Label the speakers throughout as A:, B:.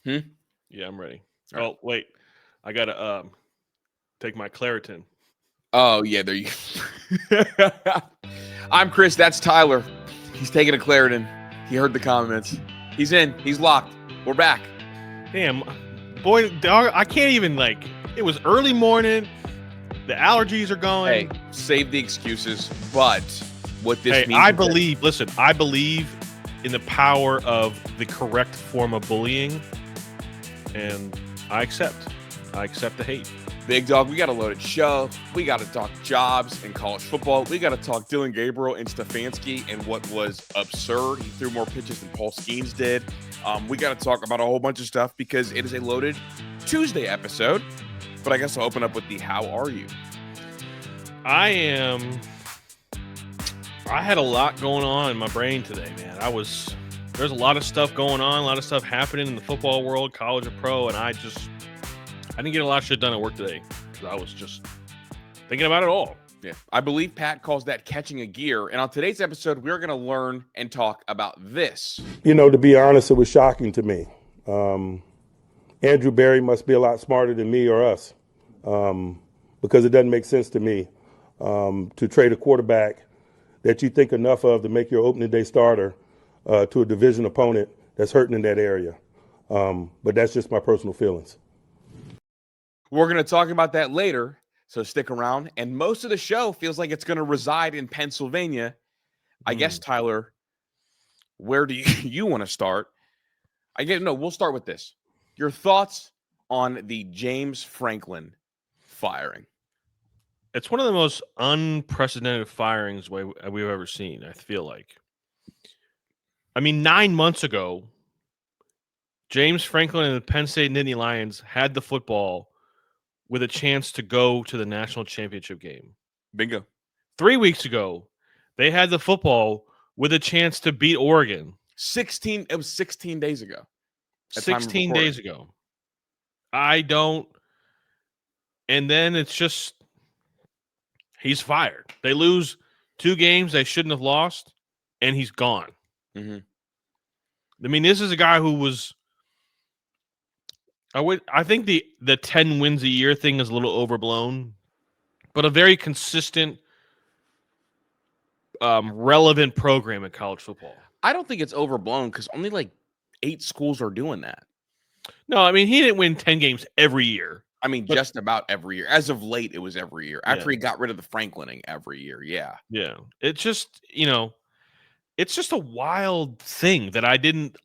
A: Yeah, I'm ready.
B: All right.
A: Oh, wait. I got to take my Claritin.
B: Oh, yeah, there you go. I'm Chris. That's Tyler. He's taking a Claritin. He heard the comments. He's in. He's locked. We're back.
A: Damn. Boy, dog, I can't even, it was early morning. The allergies are going.
B: Hey, save the excuses. But what this means
A: I believe in the power of the correct form of bullying. And I accept the hate.
B: Big dog, we got a loaded show. We got to talk jobs and college football. We got to talk Dylan Gabriel and Stefanski and what was absurd. He threw more pitches than Paul Skeens did. We got to talk about a whole bunch of stuff because it is a loaded Tuesday episode. But I guess I'll open up with the how are you?
A: I had a lot going on in my brain today, man. There's a lot of stuff going on, a lot of stuff happening in the football world, college and pro, and I didn't get a lot of shit done at work today because I was just thinking about it all.
B: Yeah, I believe Pat calls that catching a gear. And on today's episode, we're going to learn and talk about this.
C: To be honest, it was shocking to me. Andrew Berry must be a lot smarter than me or us because it doesn't make sense to me to trade a quarterback that you think enough of to make your opening day starter to a division opponent that's hurting in that area. But that's just my personal feelings.
B: We're going to talk about that later, so stick around. And most of the show feels like it's going to reside in Pennsylvania. I guess, Tyler, where do you want to start? We'll start with this. Your thoughts on the James Franklin firing?
A: It's one of the most unprecedented firings we've ever seen, I feel like. 9 months ago, James Franklin and the Penn State Nittany Lions had the football with a chance to go to the national championship game.
B: Bingo.
A: 3 weeks ago, they had the football with a chance to beat Oregon.
B: It was 16 days ago.
A: 16 days ago. And then it's just, he's fired. They lose 2 games they shouldn't have lost, and he's gone.
B: Mm-hmm.
A: This is a guy who was, I think the 10 wins a year thing is a little overblown, but a very consistent, relevant program in college football.
B: I don't think it's overblown because only 8 schools are doing that.
A: No, he didn't win 10 games every year.
B: Just about every year. As of late, it was every year. After he got rid of the Franklining every year, yeah.
A: Yeah. It's just, it's just a wild thing that I didn't,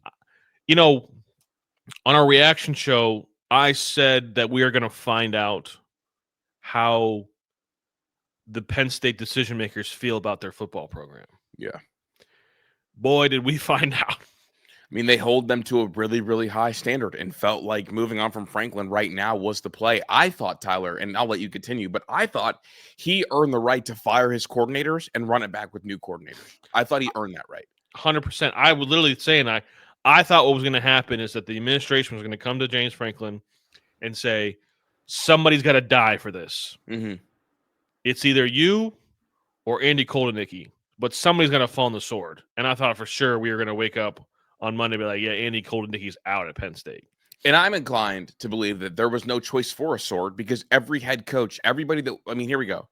A: on our reaction show, I said that we are going to find out how the Penn State decision makers feel about their football program.
B: Yeah.
A: Boy, did we find out.
B: They hold them to a really, really high standard and felt like moving on from Franklin right now was the play. I thought, Tyler, and I'll let you continue, but I thought he earned the right to fire his coordinators and run it back with new coordinators. I thought he earned that right.
A: 100%. I was literally saying, I thought what was going to happen is that the administration was going to come to James Franklin and say, somebody's got to die for this.
B: Mm-hmm.
A: It's either you or Andy Koldenicki, but somebody's going to fall on the sword. And I thought for sure we were going to wake up on Monday and be like, yeah, Andy Koldenicki's out at Penn State.
B: And I'm inclined to believe that there was no choice for a sword because every head coach, here we go.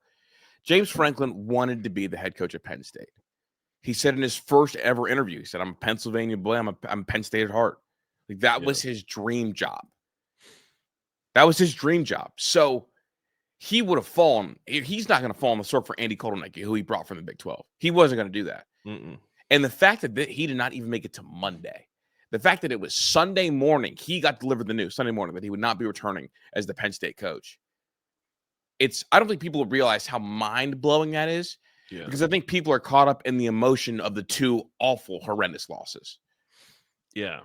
B: James Franklin wanted to be the head coach at Penn State. He said in his first ever interview, he said, I'm a Pennsylvania boy. I'm Penn State at heart. That was his dream job. That was his dream job. So he would have fallen. He's not going to fall on the sword for Andy Koldenicki, who he brought from the Big 12. He wasn't going to do that.
A: Mm-mm.
B: And the fact that he did not even make it to Monday, the fact that it was Sunday morning, he got delivered the news Sunday morning that he would not be returning as the Penn State coach. I don't think people realize how mind-blowing that is.
A: Yeah.
B: Because I think people are caught up in the emotion of the 2 awful, horrendous losses.
A: Yeah.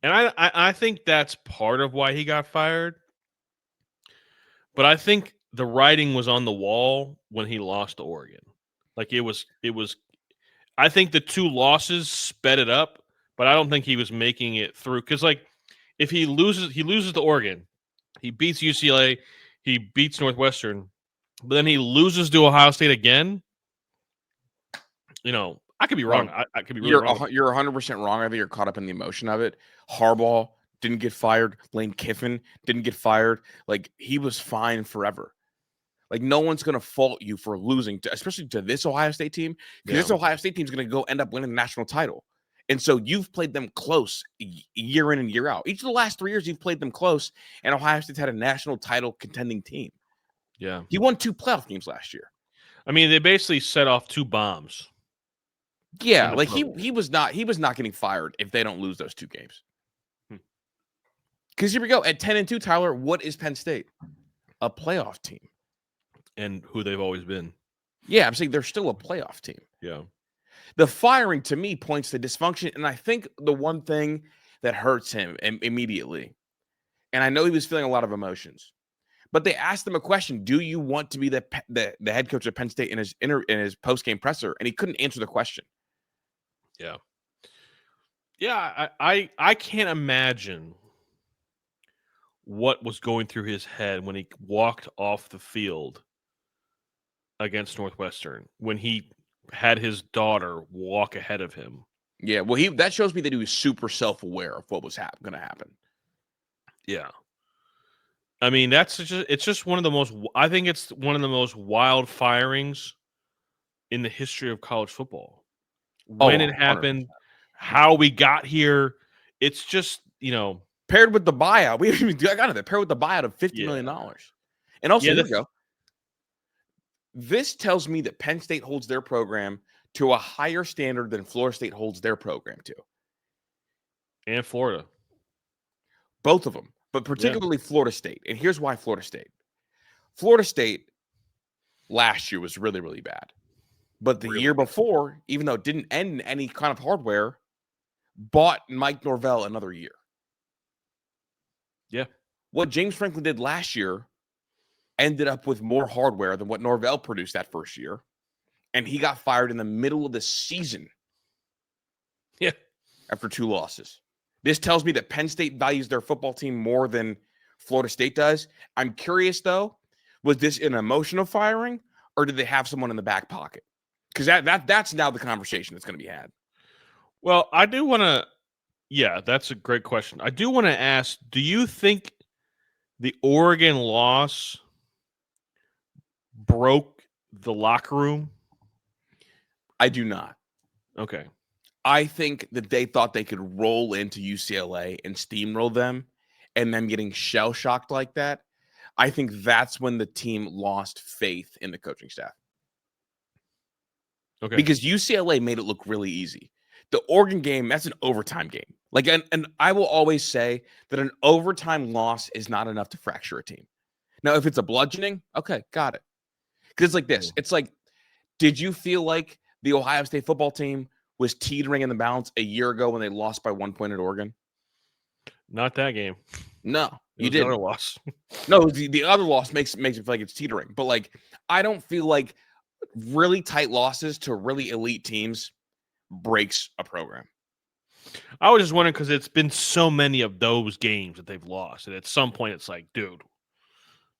A: And I think that's part of why he got fired. But I think the writing was on the wall when he lost to Oregon. It was I think the 2 losses sped it up, but I don't think he was making it through. Because, if he loses to Oregon, he beats UCLA, he beats Northwestern, but then he loses to Ohio State again. I could be wrong. I could be really wrong.
B: You're 100% wrong. I think you're caught up in the emotion of it. Harbaugh didn't get fired. Lane Kiffin didn't get fired. Like, he was fine forever. Like, no one's going to fault you for losing, especially to this Ohio State team, because this Ohio State team is going to go end up winning the national title. And so you've played them close year in and year out. Each of the last 3 years, you've played them close, and Ohio State's had a national title contending team.
A: Yeah.
B: He won 2 playoff games last year.
A: I mean, they basically set off 2 bombs.
B: Yeah, like he was not getting fired if they don't lose those 2 games. Because here we go. At 10-2, Tyler, what is Penn State? A playoff team.
A: And who they've always been.
B: Yeah, I'm saying they're still a playoff team.
A: Yeah.
B: The firing, to me, points to dysfunction. And I think the one thing that hurts him immediately, and I know he was feeling a lot of emotions, but they asked him a question: do you want to be the head coach of Penn State in his post-game presser? And he couldn't answer the question.
A: Yeah. Yeah, I can't imagine what was going through his head when he walked off the field against Northwestern, when he had his daughter walk ahead of him.
B: Yeah, well, that shows me that he was super self-aware of what was going to happen.
A: Yeah. I mean, it's just one of the most, I think it's one of the most wild firings in the history of college football. When it happened, 100%. How we got here, it's just,
B: paired with the buyout. We haven't even got it. Paired with the buyout of $50 million. And also, here we go. This tells me that Penn State holds their program to a higher standard than Florida State holds their program to.
A: And Florida.
B: Both of them, but particularly Florida State. And here's why Florida State. Florida State last year was really, really bad. But the year before, even though it didn't end in any kind of hardware, bought Mike Norvell another year.
A: Yeah.
B: What James Franklin did last year ended up with more hardware than what Norvell produced that first year. And he got fired in the middle of the season.
A: Yeah.
B: After 2 losses. This tells me that Penn State values their football team more than Florida State does. I'm curious, though, was this an emotional firing, or did they have someone in the back pocket? Because that's now the conversation that's going to be had.
A: Well, I do want to, yeah, that's a great question. I do want to ask, do you think the Oregon loss broke the locker room?
B: I do not.
A: Okay.
B: I think that they thought they could roll into UCLA and steamroll them, and them getting shell-shocked like that. I think that's when the team lost faith in the coaching staff.
A: Okay.
B: Because UCLA made it look really easy. The Oregon game, that's an overtime game. Like, and I will always say that an overtime loss is not enough to fracture a team. Now, if it's a bludgeoning, okay, got it. Because it's like this. It's like, did you feel like the Ohio State football team was teetering in the balance a year ago when they lost by 1 point at Oregon?
A: Not that game.
B: No, you didn't.
A: The other loss.
B: No, the other loss makes it feel like it's teetering. But, like, I don't feel like really tight losses to really elite teams breaks a program.
A: I was just wondering because it's been so many of those games that they've lost. And at some point, it's like, dude,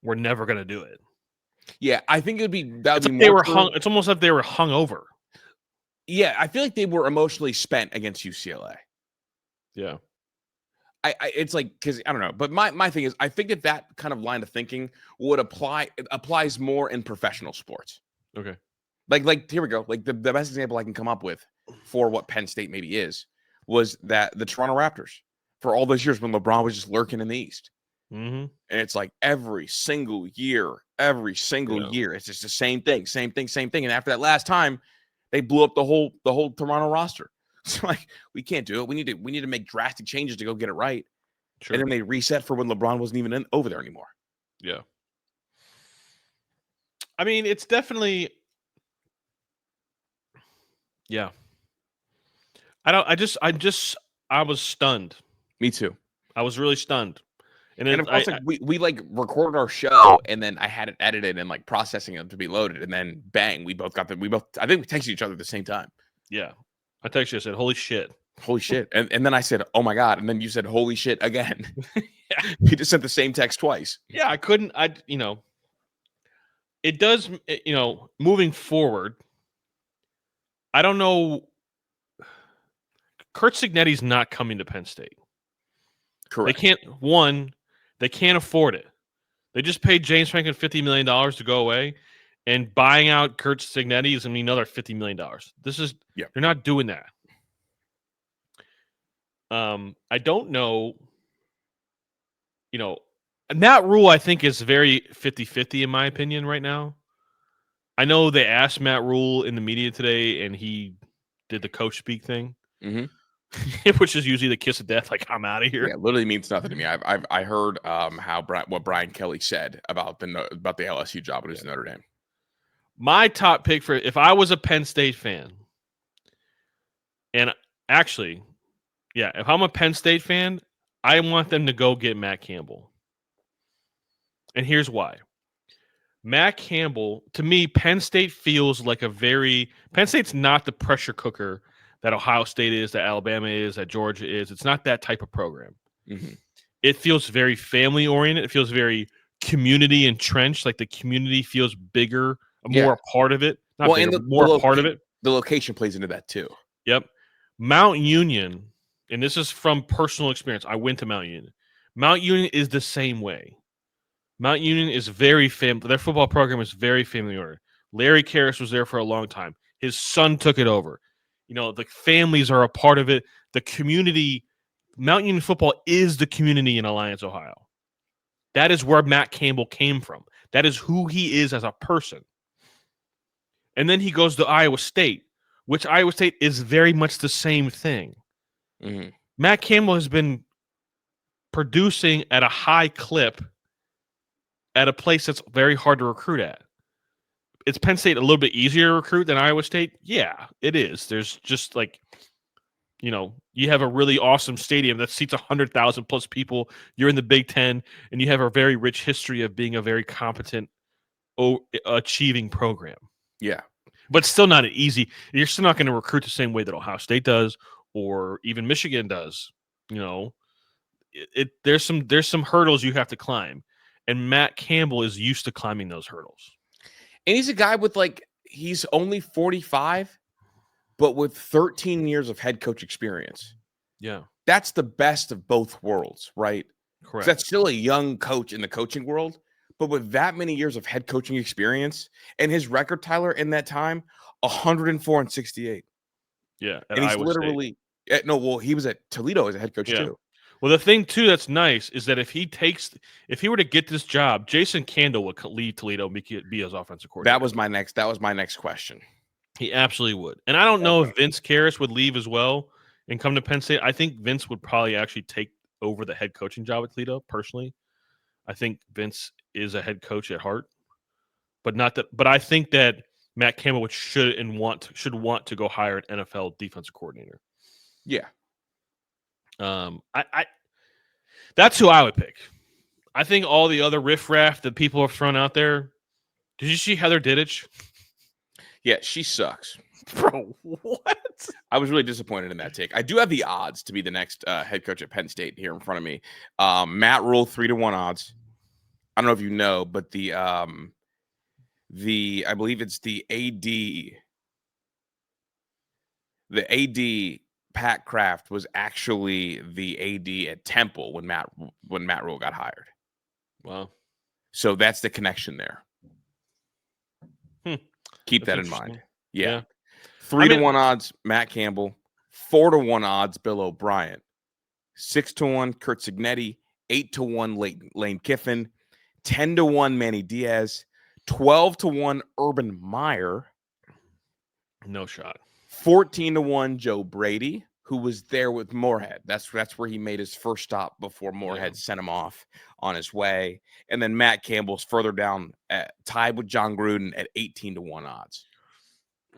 A: we're never going to do it.
B: Yeah, I think it'd be
A: It's almost like they were hung over.
B: Yeah, I feel like they were emotionally spent against UCLA.
A: Yeah.
B: It's like, because I don't know, but my thing is, I think that kind of line of thinking applies more in professional sports.
A: Okay.
B: Like here we go. Like the best example I can come up with for what Penn State maybe was that the Toronto Raptors for all those years when LeBron was just lurking in the East.
A: Mm-hmm.
B: And it's like every single year, it's just the same thing. And after that last time, they blew up the whole Toronto roster. So like, we can't do it. We need to make drastic changes to go get it right. Sure. And then they reset for when LeBron wasn't even over there anymore.
A: Yeah. I mean, it's definitely, yeah. I was stunned.
B: Me too.
A: I was really stunned.
B: And of course, we like recorded our show, and then I had it edited and like processing it to be loaded, and then bang, I think we texted each other at the same time.
A: Yeah. I texted you, I said, holy shit.
B: Holy shit. And then I said, oh my God. And then you said, holy shit again. Yeah. You just sent the same text twice.
A: Yeah, it does, moving forward, I don't know. Curt Cignetti's not coming to Penn State.
B: Correct.
A: They can't afford it. They just paid James Franklin $50 million to go away, and buying out Kurt Signetti is going to be another $50 million. They're not doing that. I don't know. Matt Rule, I think, is very 50-50 in my opinion right now. I know they asked Matt Rule in the media today, and he did the coach speak thing, which is usually the kiss of death, like, I'm out of here.
B: Yeah, it literally means nothing to me. I heard what Brian Kelly said about the LSU job at Notre Dame.
A: My top pick if I was a Penn State fan, and actually, if I'm a Penn State fan, I want them to go get Matt Campbell. And here's why. Matt Campbell, to me, Penn State feels like Penn State's not the pressure cooker that Ohio State is, that Alabama is, that Georgia is. It's not that type of program.
B: Mm-hmm.
A: It feels very family oriented. It feels very community entrenched. Like the community feels bigger, more a part of it. Not bigger, more a part of it.
B: The location plays into that too.
A: Yep. Mount Union, and this is from personal experience. I went to Mount Union. Mount Union is the same way. Mount Union is very family. Their football program is very family oriented. Larry Karras was there for a long time. His son took it over. The families are a part of it. The community, Mount Union football is the community in Alliance, Ohio. That is where Matt Campbell came from. That is who he is as a person. And then he goes to Iowa State, which Iowa State is very much the same thing.
B: Mm-hmm.
A: Matt Campbell has been producing at a high clip at a place that's very hard to recruit at. Is Penn State a little bit easier to recruit than Iowa State? Yeah, it is. There's just you have a really awesome stadium that seats 100,000 plus people. You're in the Big Ten, and you have a very rich history of being a very competent, achieving program.
B: Yeah.
A: But still not easy. You're still not going to recruit the same way that Ohio State does or even Michigan does. There's some hurdles you have to climb. And Matt Campbell is used to climbing those hurdles.
B: And he's a guy with he's only 45, but with 13 years of head coach experience.
A: Yeah.
B: That's the best of both worlds, right?
A: Correct.
B: That's still a young coach in the coaching world, but with that many years of head coaching experience and his record, Tyler, in that time, 104-68.
A: Yeah.
B: And he's literally he was at Toledo as a head coach too.
A: Well, the thing too that's nice is that if he were to get this job, Jason Candle would lead Toledo and be his offensive coordinator.
B: That was my next question.
A: He absolutely would. And I don't know if Vince Karras would leave as well and come to Penn State. I think Vince would probably actually take over the head coaching job at Toledo, personally. I think Vince is a head coach at heart. But I think that Matt Campbell should want to go hire an NFL defensive coordinator.
B: Yeah.
A: That's who I would pick. I think all the other riffraff that people have thrown out there. Did you see Heather Dittich?
B: Yeah, she sucks.
A: Bro, what?
B: I was really disappointed in that take. I do have the odds to be the next head coach at Penn State here in front of me. Matt Rule 3-1 odds. I don't know if you know, but the I believe it's the AD. The AD Pat Kraft was actually the AD at Temple when Matt Rule got hired.
A: Wow.
B: So that's the connection there. Keep that in mind. Yeah. 3-1 odds, Matt Campbell. 4-1 odds, Bill O'Brien. 6-1, Kurt Signetti. 8-1, Lane Kiffin. 10-1, Manny Diaz. 12-1, Urban Meyer.
A: No shot.
B: 14-1, Joe Brady, who was there with Moorhead. That's where he made his first stop before Moorhead sent him off on his way. And then Matt Campbell's further down, tied with John Gruden at 18-1 odds.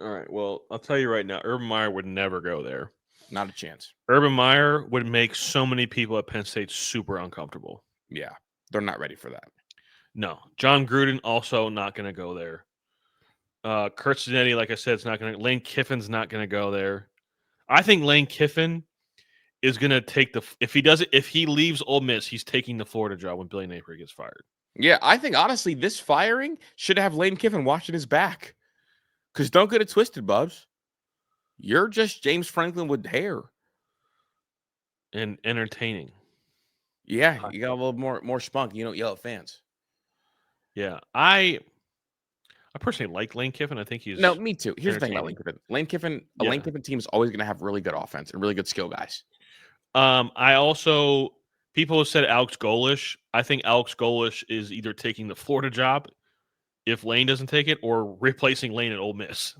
A: All right. Well, I'll tell you right now, Urban Meyer would never go there.
B: Not a chance.
A: Urban Meyer would make so many people at Penn State super uncomfortable.
B: Yeah, they're not ready for that.
A: No. John Gruden also not going to go there. Kurt Signetti, like I said, is not going to. Lane Kiffin's not going to go there. I think Lane Kiffin is going to take if he leaves Ole Miss, he's taking the Florida job when Billy Napier gets fired.
B: Yeah, I think honestly, this firing should have Lane Kiffin watching his back. Because don't get it twisted, Bubs. You're just James Franklin with hair.
A: And entertaining.
B: Yeah, you got a little more spunk. You don't yell at fans.
A: Yeah, I personally like Lane Kiffin. I think he's
B: No, me too. Here's the thing about Lane
A: entertaining.
B: Kiffin. Lane Kiffin, a
A: Yeah.
B: Lane Kiffin team is always going to have really good offense and really good skill guys.
A: I also people have said Alex Golish. I think Alex Golish is either taking the Florida job if Lane doesn't take it, or replacing Lane at Ole Miss.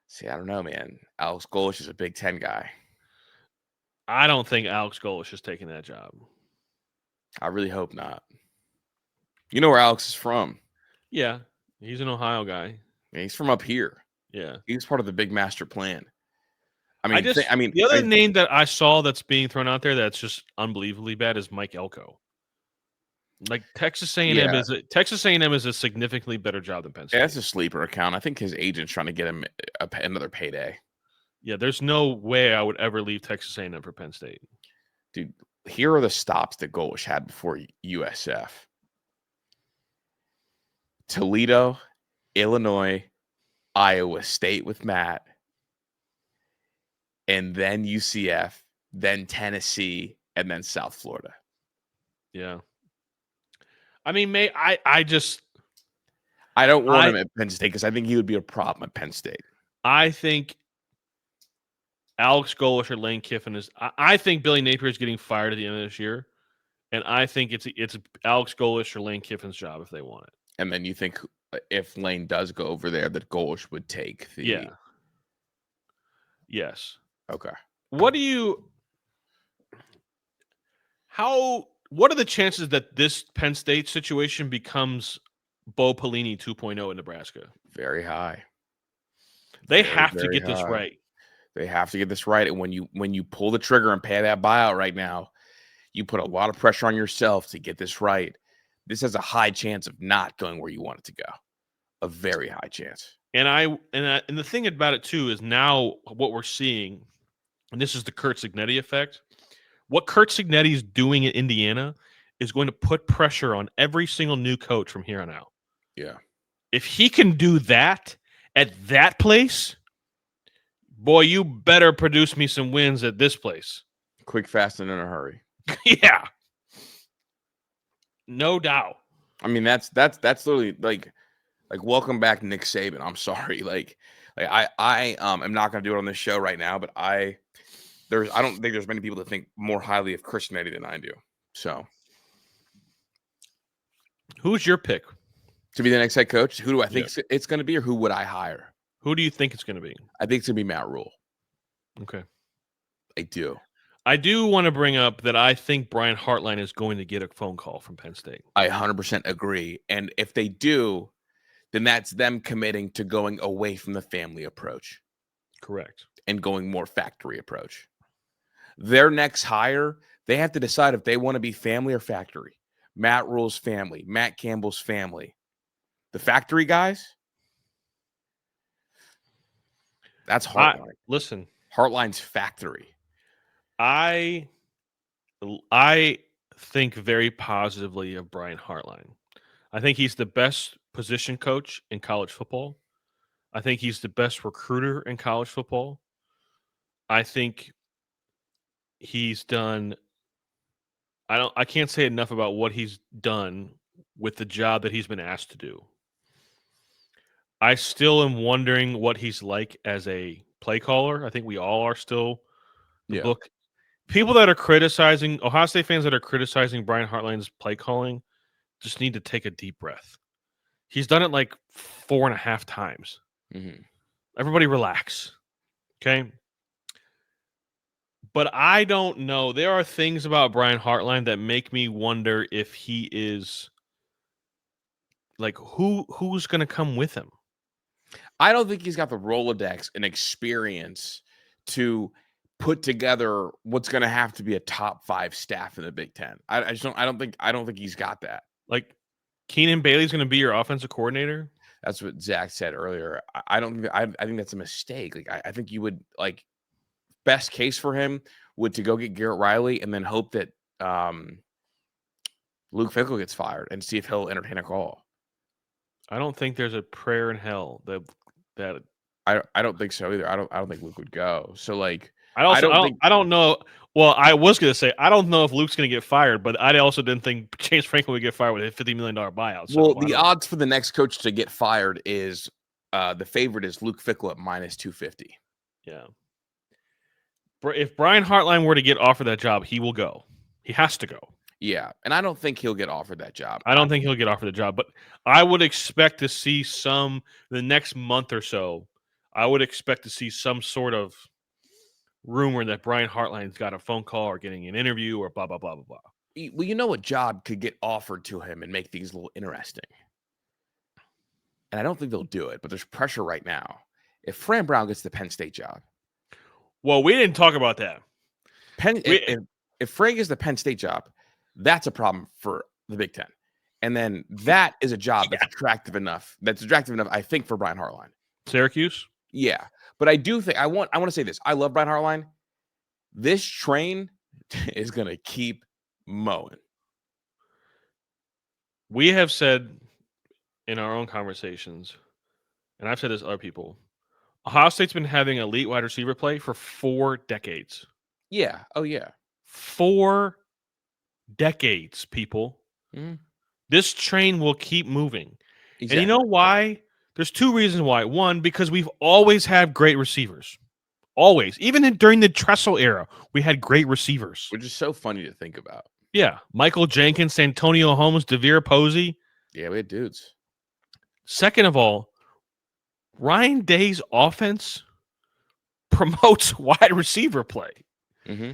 B: See, I don't know, man. Alex Golish is a Big Ten guy.
A: I don't think Alex Golish is taking that job.
B: I really hope not. You know where Alex is from?
A: Yeah, he's an Ohio guy.
B: Yeah, he's from up here.
A: Yeah.
B: He's part of the big master plan. I mean,
A: the other name that I saw that's being thrown out there that's just unbelievably bad is Mike Elko. Like Texas A&M is a significantly better job than Penn State.
B: Yeah, that's a sleeper account. I think his agent's trying to get him another payday.
A: Yeah, there's no way I would ever leave Texas A&M for Penn State.
B: Dude, here are the stops that Golish had before USF. Toledo, Illinois, Iowa State with Matt, and then UCF, then Tennessee, and then South Florida.
A: Yeah. I mean, I
B: don't want him at Penn State because I think he would be a problem at Penn State.
A: I think Alex Golish or Lane Kiffin is. I think Billy Napier is getting fired at the end of this year, and I think it's Alex Golish or Lane Kiffin's job if they want it.
B: And then you think if Lane does go over there, that Golish would take the.
A: Yeah. Yes.
B: Okay.
A: What are the chances that this Penn State situation becomes Bo Pelini 2.0 in Nebraska?
B: Very high.
A: They have to get this right.
B: They have to get this right. And when you pull the trigger and pay that buyout right now, you put a lot of pressure on yourself to get this right. This has a high chance of not going where you want it to go. A very high chance. And
A: the thing about it too is now what we're seeing, and this is the Curt Cignetti effect. What Curt Cignetti is doing in Indiana is going to put pressure on every single new coach from here on out.
B: Yeah.
A: If he can do that at that place, boy, you better produce me some wins at this place.
B: Quick, fast, and in a hurry.
A: Yeah. No doubt.
B: I mean, that's literally like welcome back, Nick Saban. I'm sorry. I am not going to do it on this show right now, but I don't think there's many people that think more highly of Chris Cignetti than I do. So,
A: who's your pick
B: to be the next head coach? Who do I think it's going to be, or who would I hire?
A: Who do you think it's going to be?
B: I think it's going to be Matt Rule.
A: Okay.
B: I do.
A: I do want to bring up that I think Brian Hartline is going to get a phone call from Penn State.
B: I 100% agree. And if they do, then that's them committing to going away from the family approach.
A: Correct.
B: And going more factory approach. Their next hire, they have to decide if they want to be family or factory. Matt Rule's family, Matt Campbell's family. The factory guys, that's Hartline.
A: Listen.
B: Hartline's factory.
A: I think very positively of Brian Hartline. I think he's the best position coach in college football. I think he's the best recruiter in college football. I think he's done I can't say enough about what he's done with the job that he's been asked to do. I still am wondering what he's like as a play caller. I think we all are still. Book. People that are criticizing, Ohio State fans that are criticizing Brian Hartline's play calling just need to take a deep breath. He's done it like 4.5 times.
B: Mm-hmm.
A: Everybody relax. Okay? But I don't know. There are things about Brian Hartline that make me wonder if he is like who's going to come with him.
B: I don't think he's got the Rolodex and experience to put together what's going to have to be a top 5 staff in the Big Ten. I don't think he's got that.
A: Like Keenan Bailey's going to be your offensive coordinator.
B: That's what Zach said earlier. I think that's a mistake. Like I think you would like best case for him would to go get Garrett Riley and then hope that Luke Fickell gets fired and see if he'll entertain a call.
A: I don't think there's a prayer in hell that
B: I don't think so either. I don't think Luke would go. So like I don't think
A: I don't know. Well, I was going to say I don't know if Luke's going to get fired, but I also didn't think James Franklin would get fired with a $50 million buyout. So
B: well, the odds for the next coach to get fired is the favorite is Luke Fickell at -250.
A: Yeah. If Brian Hartline were to get offered that job, he will go. He has to go.
B: Yeah, and I don't think he'll get offered that job.
A: I don't think he'll get offered the job, but I would expect to see the next month or so. I would expect to see some sort of rumor that Brian Hartline's got a phone call or getting an interview or blah blah blah blah blah.
B: Well, you know what job could get offered to him and make things a little interesting, and I don't think they'll do it. But there's pressure right now. If Fran Brown gets the Penn State job,
A: Well, we didn't talk about that.
B: If Fran gets the Penn State job, that's a problem for the Big Ten. And then that is a job that's attractive enough. That's attractive enough, I think, for Brian Hartline.
A: Syracuse?
B: Yeah. But I do think I want to say this. I love Brian Hartline. This train is gonna keep mowing.
A: We have said in our own conversations, and I've said this to other people, Ohio State's been having elite wide receiver play for 4 decades.
B: Yeah. Oh, yeah.
A: 4 decades, people.
B: Mhm.
A: This train will keep moving.
B: Exactly.
A: And you know why? There's 2 reasons why. One, because we've always had great receivers. Always. Even during the Tressel era, we had great receivers.
B: Which is so funny to think about.
A: Yeah. Michael Jenkins, Antonio Holmes, DeVere Posey.
B: Yeah, we had dudes.
A: Second of all, Ryan Day's offense promotes wide receiver play.
B: Mm-hmm.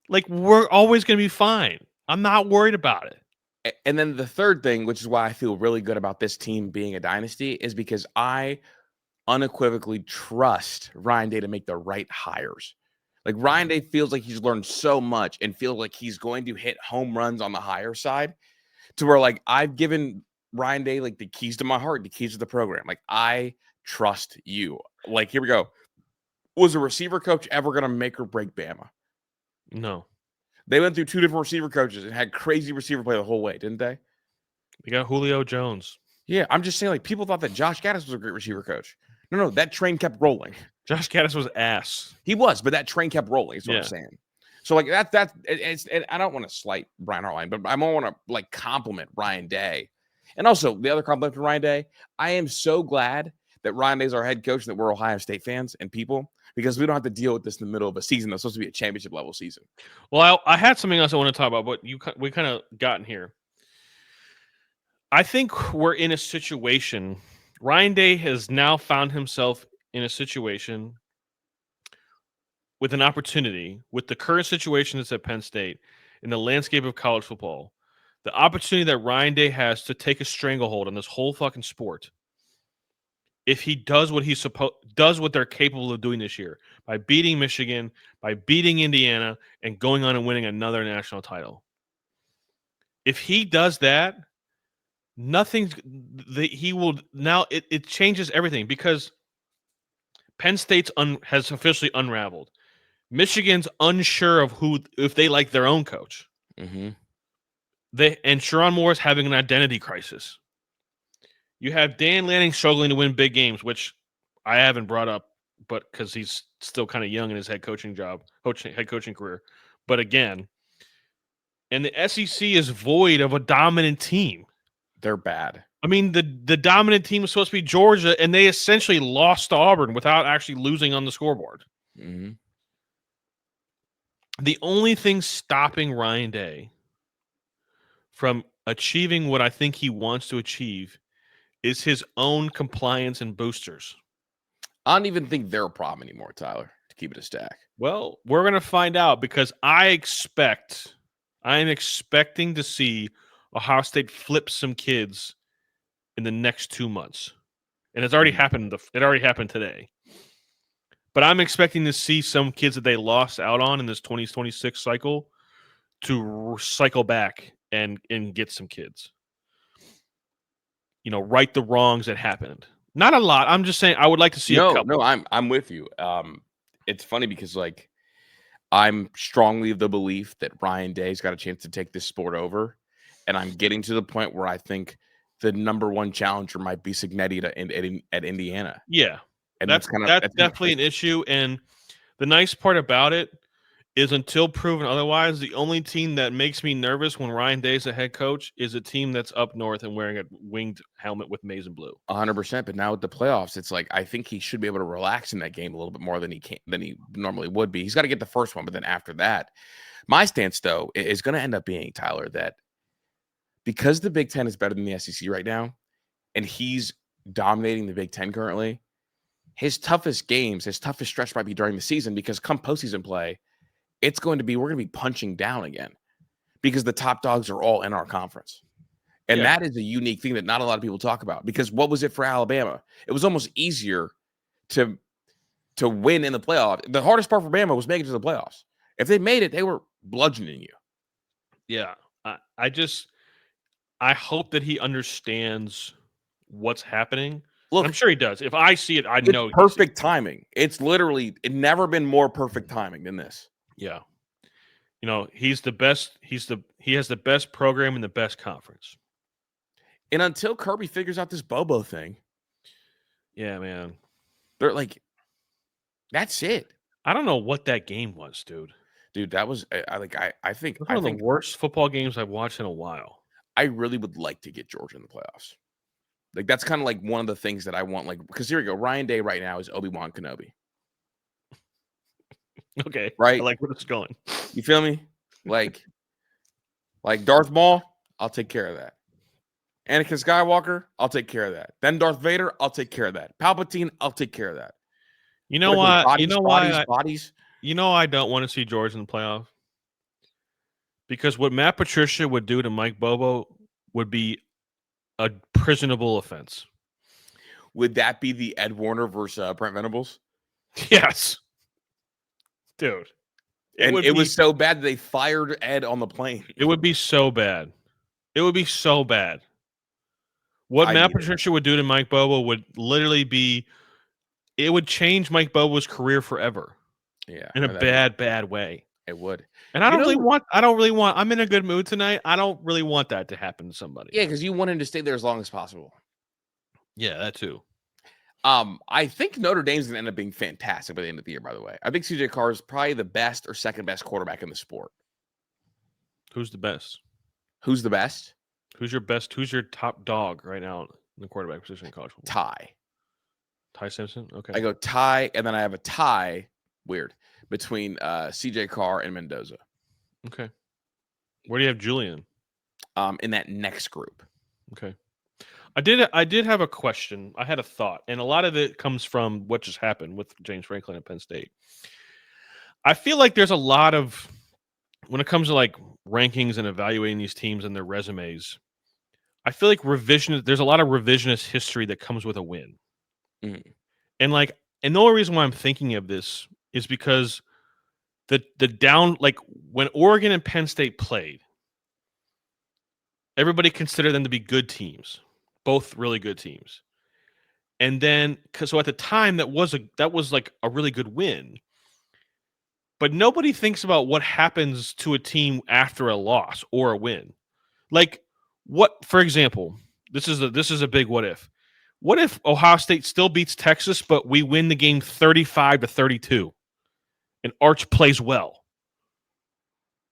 A: Like, we're always going to be fine. I'm not worried about it.
B: And then the third thing, which is why I feel really good about this team being a dynasty, is because I unequivocally trust Ryan Day to make the right hires. Like, Ryan Day feels like he's learned so much and feels like he's going to hit home runs on the hire side to where, like, I've given Ryan Day, like, the keys to my heart, the keys to the program. Like, I trust you. Like, here we go. Was a receiver coach ever going to make or break Bama?
A: No.
B: They went through 2 different receiver coaches and had crazy receiver play the whole way, didn't they?
A: We got Julio Jones.
B: Yeah, I'm just saying, like, people thought that Josh Gaddis was a great receiver coach. No, that train kept rolling.
A: Josh Gaddis was ass.
B: He was, but that train kept rolling, is what I'm saying. So, like, I don't want to slight Brian Hartline, but I want to, like, compliment Ryan Day. And also, the other compliment to Ryan Day, I am so glad that Ryan Day is our head coach and that we're Ohio State fans and people, because we don't have to deal with this in the middle of a season that's supposed to be a championship level season.
A: Well, I had something else I want to talk about, but we kind of gotten here. I think we're in a situation. Ryan Day has now found himself in a situation with an opportunity, with the current situation that's at Penn State, in the landscape of college football, the opportunity that Ryan Day has to take a stranglehold on this whole fucking sport. If he does what what they're capable of doing this year, by beating Michigan, by beating Indiana, and going on and winning another national title. If he does that, he will now. It changes everything because Penn State's has officially unraveled. Michigan's unsure of if they like their own coach.
B: Mm-hmm.
A: And Sherrone Moore's having an identity crisis. You have Dan Lanning struggling to win big games, which I haven't brought up, but because he's still kind of young in his head coaching career. But again, and the SEC is void of a dominant team.
B: They're bad.
A: I mean, the dominant team was supposed to be Georgia, and they essentially lost to Auburn without actually losing on the scoreboard.
B: Mm-hmm.
A: The only thing stopping Ryan Day from achieving what I think he wants to achieve is his own compliance and boosters.
B: I don't even think they're a problem anymore, Tyler, to keep it a stack.
A: Well, we're going to find out because I am expecting to see Ohio State flip some kids in the next 2 months. And it's already happened. It already happened today. But I'm expecting to see some kids that they lost out on in this 2026 cycle to cycle back and get some kids. You know, right the wrongs that happened. Not a lot. I'm just saying I would like to see a couple.
B: No, I'm with you. It's funny because, like, I'm strongly of the belief that Ryan Day's got a chance to take this sport over. And I'm getting to the point where I think the number one challenger might be Cignetti at Indiana.
A: Yeah.
B: And
A: that's definitely an issue. And The nice part about it is until proven otherwise, the only team that makes me nervous when Ryan Day's the head coach is a team that's up north and wearing a winged helmet with maize and blue.
B: 100%. But now with the playoffs, it's like I think he should be able to relax in that game a little bit more than he normally would be. He's got to get the first one, but then after that, my stance though is going to end up being, Tyler, that because the Big Ten is better than the SEC right now, and he's dominating the Big Ten currently, his toughest games, his toughest stretch might be during the season, because come postseason play, we're going to be punching down again because the top dogs are all in our conference. And that is a unique thing that not a lot of people talk about, because what was it for Alabama? It was almost easier to win in the playoffs. The hardest part for Bama was making it to the playoffs. If they made it, they were bludgeoning you.
A: Yeah. I hope that he understands what's happening. Look, I'm sure he does. If I see it, I know.
B: Perfect timing. It's never been more perfect timing than this.
A: Yeah. He's the best. He has the best program in the best conference.
B: And until Kirby figures out this Bobo thing.
A: Yeah, man.
B: They're like, that's it.
A: I don't know what that game was, dude.
B: Dude, that was I think
A: one of the worst football games I've watched in a while.
B: I really would like to get Georgia in the playoffs. Like, that's kind of like one of the things that I want, like, because here we go. Ryan Day right now is Obi-Wan Kenobi.
A: Okay.
B: Right?
A: I like where it's going.
B: You feel me? Like Darth Maul, I'll take care of that. Anakin Skywalker, I'll take care of that. Then Darth Vader, I'll take care of that. Palpatine, I'll take care of that.
A: You know why?
B: Bodies.
A: You know I don't want to see George in the playoff? Because what Matt Patricia would do to Mike Bobo would be a prisonable offense.
B: Would that be the Ed Warner versus Brent Venables?
A: Yes. Dude.
B: It was so bad that they fired Ed on the plane.
A: It would be so bad. It would be so bad. What Matt Patricia would do to Mike Bobo would literally be, it would change Mike Bobo's career forever.
B: Yeah.
A: In a bad way.
B: It would.
A: And I don't really want, I'm in a good mood tonight. I don't really want that to happen to somebody.
B: Yeah, because you want him to stay there as long as possible.
A: Yeah, that too.
B: I think Notre Dame's going to end up being fantastic by the end of the year, by the way. I think CJ Carr is probably the best or second best quarterback in the sport.
A: Who's the best?
B: Who's the best?
A: Who's your best? Who's your top dog right now in the quarterback position in college football? Ty Simpson? Okay.
B: I go Ty, and then I have a tie, weird, between CJ Carr and Mendoza.
A: Okay. Where do you have Julian?
B: In that next group.
A: Okay. I did have a question. I had a thought, and a lot of it comes from what just happened with James Franklin at Penn State. I feel like there's a lot of, when it comes to like rankings and evaluating these teams and their resumes, I feel like there's a lot of revisionist history that comes with a win.
B: Mm.
A: And the only reason why I'm thinking of this is because when Oregon and Penn State played, everybody considered them to be good teams. Both really good teams. And then, so at the time, that was like a really good win. But nobody thinks about what happens to a team after a loss or a win. Like, for example, this is a big what if. What if Ohio State still beats Texas, but we win the game 35-32, and Arch plays well?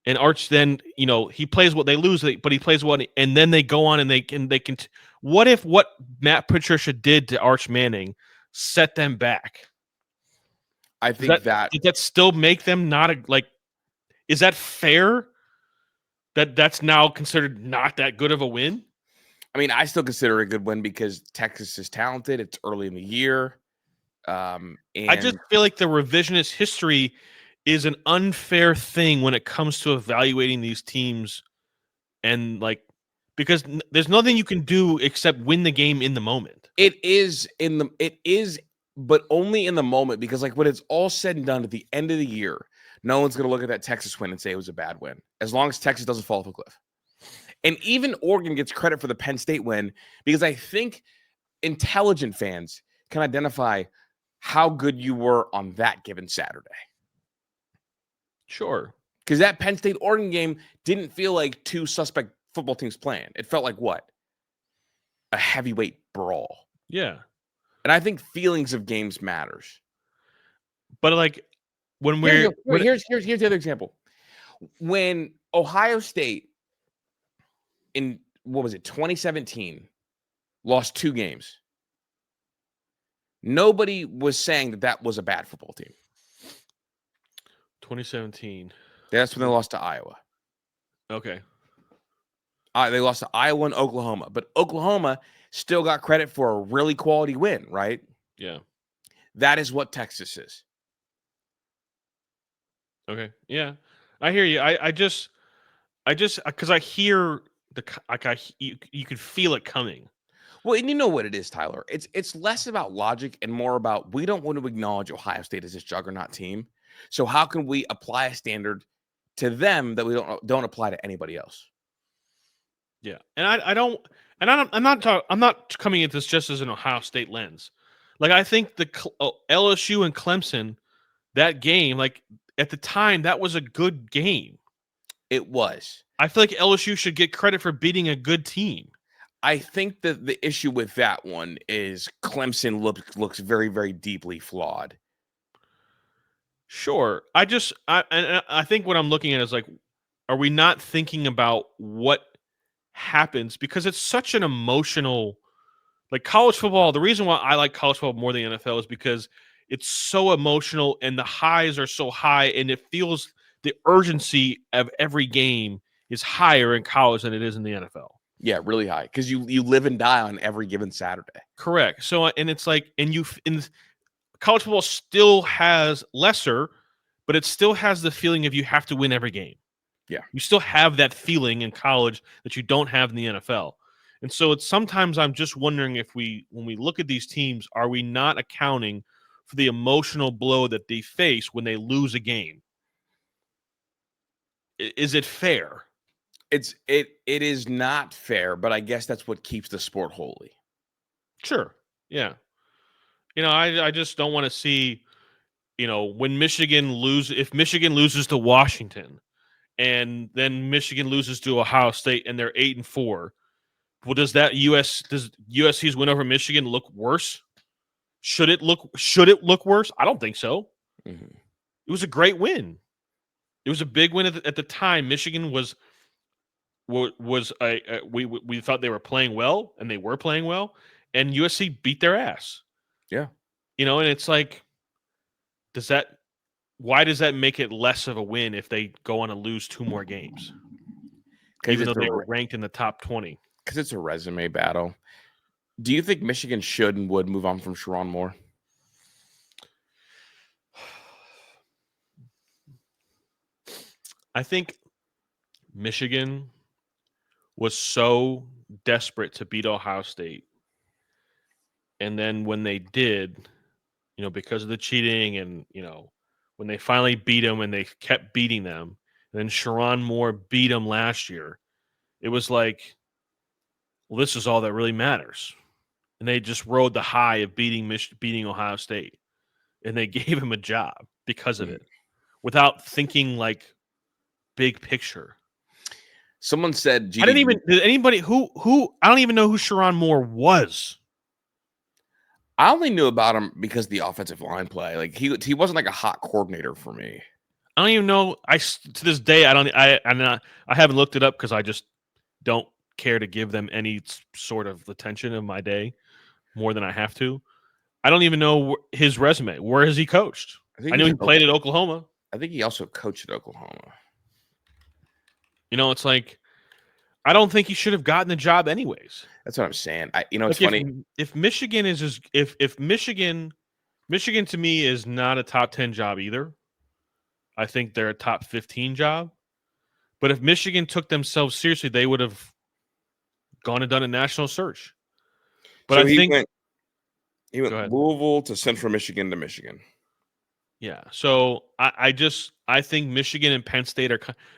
A: And Arch then, he plays what they lose, but he plays what, and then they go on and they can. What if what Matt Patricia did to Arch Manning set them back?
B: I think
A: did that still make them not is that fair? That's now considered not that good of a win?
B: I mean, I still consider it a good win because Texas is talented. It's early in the year. And
A: I just feel like the revisionist history is an unfair thing when it comes to evaluating these teams, and because there's nothing you can do except win the game in the moment.
B: It is, but only in the moment, because when it's all said and done at the end of the year, no one's going to look at that Texas win and say it was a bad win, as long as Texas doesn't fall off a cliff. And even Oregon gets credit for the Penn State win, because I think intelligent fans can identify how good you were on that given Saturday.
A: Sure.
B: Because that Penn State-Oregon game didn't feel like two suspect football teams playing. It felt like what? A heavyweight brawl.
A: Yeah.
B: And I think feelings of games matters.
A: But when
B: Here's
A: we're
B: the other example. When Ohio State in 2017 lost 2 games, nobody was saying that was a bad football team.
A: 2017.
B: That's when they lost to Iowa.
A: Okay.
B: They lost to Iowa and Oklahoma, but Oklahoma still got credit for a really quality win, right?
A: Yeah.
B: That is what Texas is.
A: Okay. Yeah. I hear you. I just because I hear you could feel it coming.
B: Well, and you know what it is, Tyler. It's less about logic and more about we don't want to acknowledge Ohio State as this juggernaut team. So how can we apply a standard to them that we don't apply to anybody else?
A: Yeah, and I'm not coming at this just as an Ohio State lens. Like I think the LSU and Clemson, that game, like at the time, that was a good game.
B: It was.
A: I feel like LSU should get credit for beating a good team.
B: I think that the issue with that one is Clemson looks very, very deeply flawed.
A: Sure, I think what I'm looking at is like, are we not thinking about what happens because it's such an emotional, like college football. The reason why I like college football more than the NFL is because it's so emotional and the highs are so high, and it feels the urgency of every game is higher in college than it is in the NFL.
B: Yeah, really high because you live and die on every given Saturday.
A: Correct. So, and it's like, and college football still has lesser, but it still has the feeling of you have to win every game.
B: Yeah.
A: You still have that feeling in college that you don't have in the NFL. And so it's sometimes I'm just wondering if when we look at these teams, are we not accounting for the emotional blow that they face when they lose a game? Is it fair?
B: It is not fair, but I guess that's what keeps the sport holy.
A: Sure. Yeah. I just don't want to see, when if Michigan loses to Washington and then Michigan loses to Ohio State and they're 8-4. Well, does USC's win over Michigan look worse? Should it look worse? I don't think so.
B: Mm-hmm.
A: It was a great win. It was a big win at the time. Michigan was we thought they were playing well, and they were playing well, and USC beat their ass.
B: Yeah.
A: And it's like, why does that make it less of a win if they go on to lose 2 more games? Even though they were ranked in the top 20.
B: Because it's a resume battle. Do you think Michigan should and would move on from Sherrone Moore?
A: I think Michigan was so desperate to beat Ohio State. And then when they did, because of the cheating and, when they finally beat them and they kept beating them, and then Sherrone Moore beat them last year, it was like, well, this is all that really matters. And they just rode the high of beating Ohio State. And they gave him a job because of it without thinking like big picture.
B: Someone said
A: did anybody I don't even know who Sherrone Moore was.
B: I only knew about him because of the offensive line play. Like he wasn't like a hot coordinator for me.
A: I don't even know. To this day, I haven't looked it up because I just don't care to give them any sort of attention of my day more than I have to. I don't even know his resume. Where has he coached? I knew he played at Oklahoma.
B: I think he also coached at Oklahoma.
A: It's like, I don't think he should have gotten the job anyways.
B: That's what I'm saying. It's funny.
A: If Michigan is if Michigan to me is not a top 10 job either. I think they're a top 15 job. But if Michigan took themselves seriously, they would have gone and done a national search. But
B: so
A: I think
B: he went Louisville to Central Michigan to Michigan.
A: Yeah. So I think Michigan and Penn State